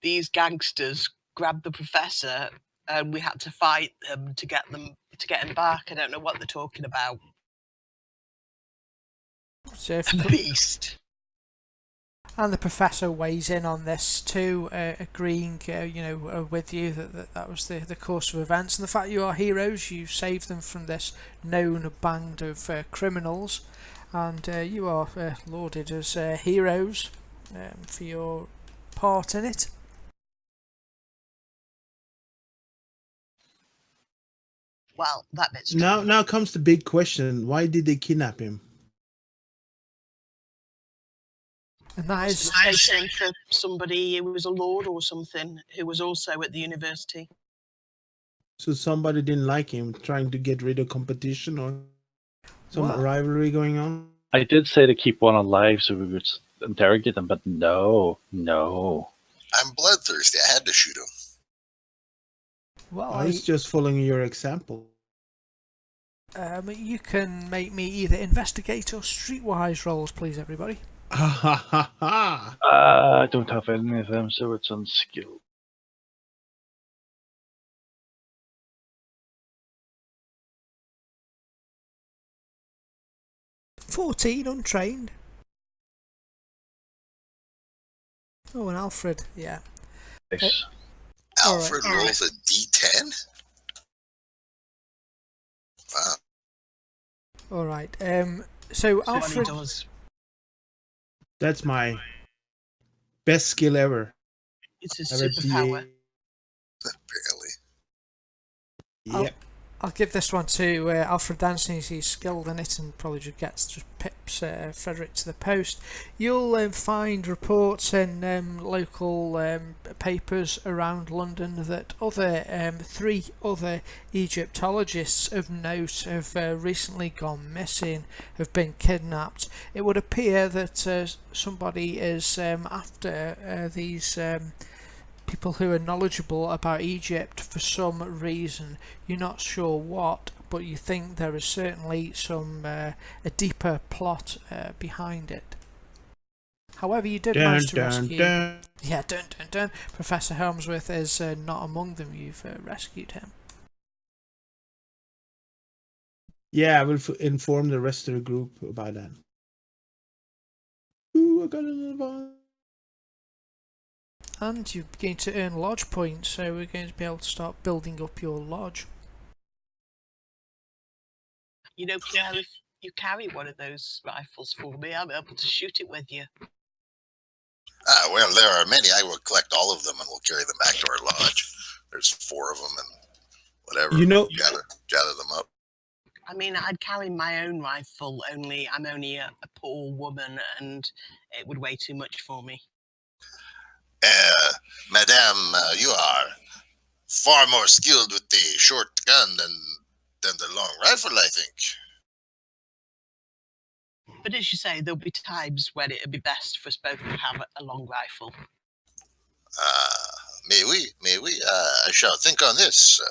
these gangsters grabbed the professor, and we had to fight them to get him back. I don't know what they're talking about. So if A beast. and the professor weighs in on this too, agreeing, with you that was the course of events, and the fact you are heroes, you saved them from this known band of criminals, and you are lauded as heroes for your part in it. Well, that bit's true. Now comes the big question: why did they kidnap him? And that is Mistake him for somebody who was a lord or something, who was also at the university. So somebody didn't like him, trying to get rid of competition or some Well- rivalry going on. I did say to keep one alive so we would interrogate them, but no. I'm bloodthirsty. I had to shoot him. well, I was just following your example. you can make me either investigate or streetwise rolls, please, everybody. Ha ha ha ha! I don't have any of them, so it's unskilled. $14 untrained. Oh, and Alfred, yeah. Nice. Alfred All right. rolls a D10? Wow. All right. So That's what he Alfred, does. That's my best skill ever. It's his I have a superpower. D8. Apparently. Yep. I'll give this one to Alfred Dancing. He's skilled in it and probably just pips Frederick to the post. You'll find reports in local papers around London that three other Egyptologists of note have recently gone missing, have been kidnapped. It would appear that somebody is after these people who are knowledgeable about Egypt for some reason. You're not sure what, but you think there is certainly a deeper plot behind it. However, you did manage to rescue. Yeah, dun. Professor Helmsworth is not among them. You've rescued him. Yeah, I will inform the rest of the group about that. Ooh, I got another one. And you're going to earn lodge points, so we're going to be able to start building up your lodge. You know, Pierre, if you carry one of those rifles for me, I'm able to shoot it with you. Well, there are many. I will collect all of them and we'll carry them back to our lodge. There's 4 of them and whatever. You know- gather them up. I mean, I'd carry my own rifle, only I'm only a poor woman and it would weigh too much for me. Madame, you are far more skilled with the short gun than the long rifle, I think. But as you say, there'll be times when it'd be best for us both to have a long rifle. May we? I shall think on this.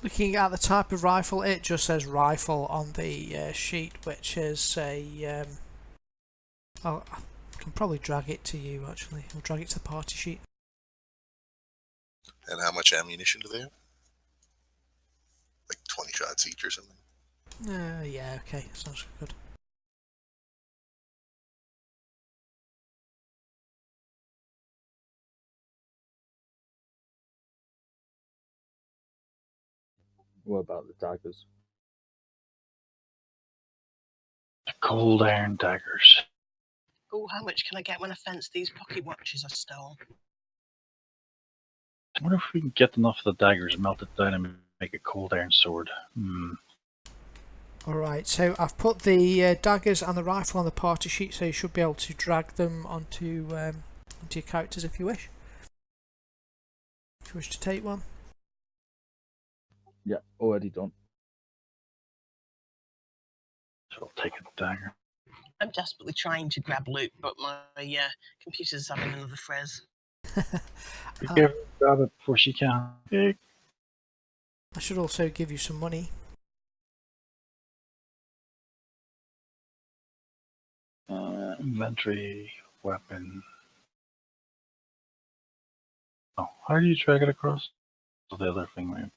Looking at the type of rifle, it just says rifle on the sheet, which is a... I can probably drag it to you, actually. I'll drag it to the party sheet. And how much ammunition do they have? Like 20 shots each or something? Yeah, okay, sounds good. What about the daggers? The cold iron daggers. Oh, how much can I get when I fence these pocket watches I stole? I wonder if we can get enough of the daggers melted down and make a cold iron sword. Alright, so I've put the daggers and the rifle on the party sheet, so you should be able to drag them onto your characters if you wish. If you wish to take one. Yeah, already done. So I'll take a dagger. I'm desperately trying to grab loot, but my computer's having another frizz. Be careful, grab it before she can. Okay. I should also give you some money. Inventory, weapon. Oh, how do you drag it across? Oh, the other thing, man.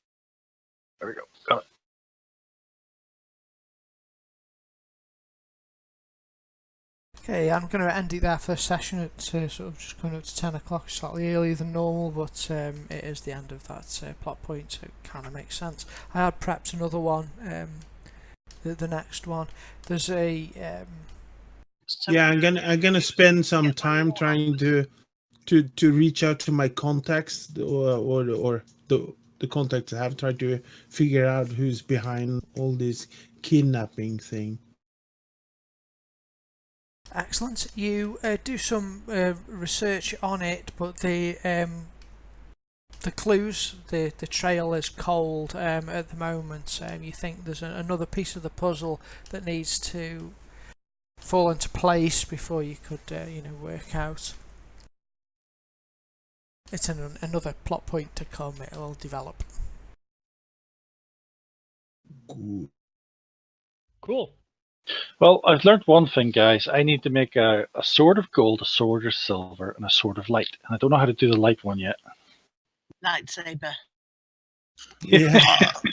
There we go. Got it. Okay, I'm going to end it there for the session at sort of just going up to 10 o'clock, slightly earlier than normal, but it is the end of that plot point, so it kind of makes sense. I had prepped another one, the next one. There's a... Yeah, I'm gonna spend some time trying to reach out to my contacts or the contacts I have, tried to figure out who's behind all this kidnapping thing. Excellent. You do some research on it, but the clues, the trail is cold at the moment. You think there's another piece of the puzzle that needs to fall into place before you could, work out. It's another plot point to come. It will develop. Good. Cool. Well, I've learned one thing, guys. I need to make a sword of gold, a sword of silver, and a sword of light. And I don't know how to do the light one yet. Lightsaber. Yeah.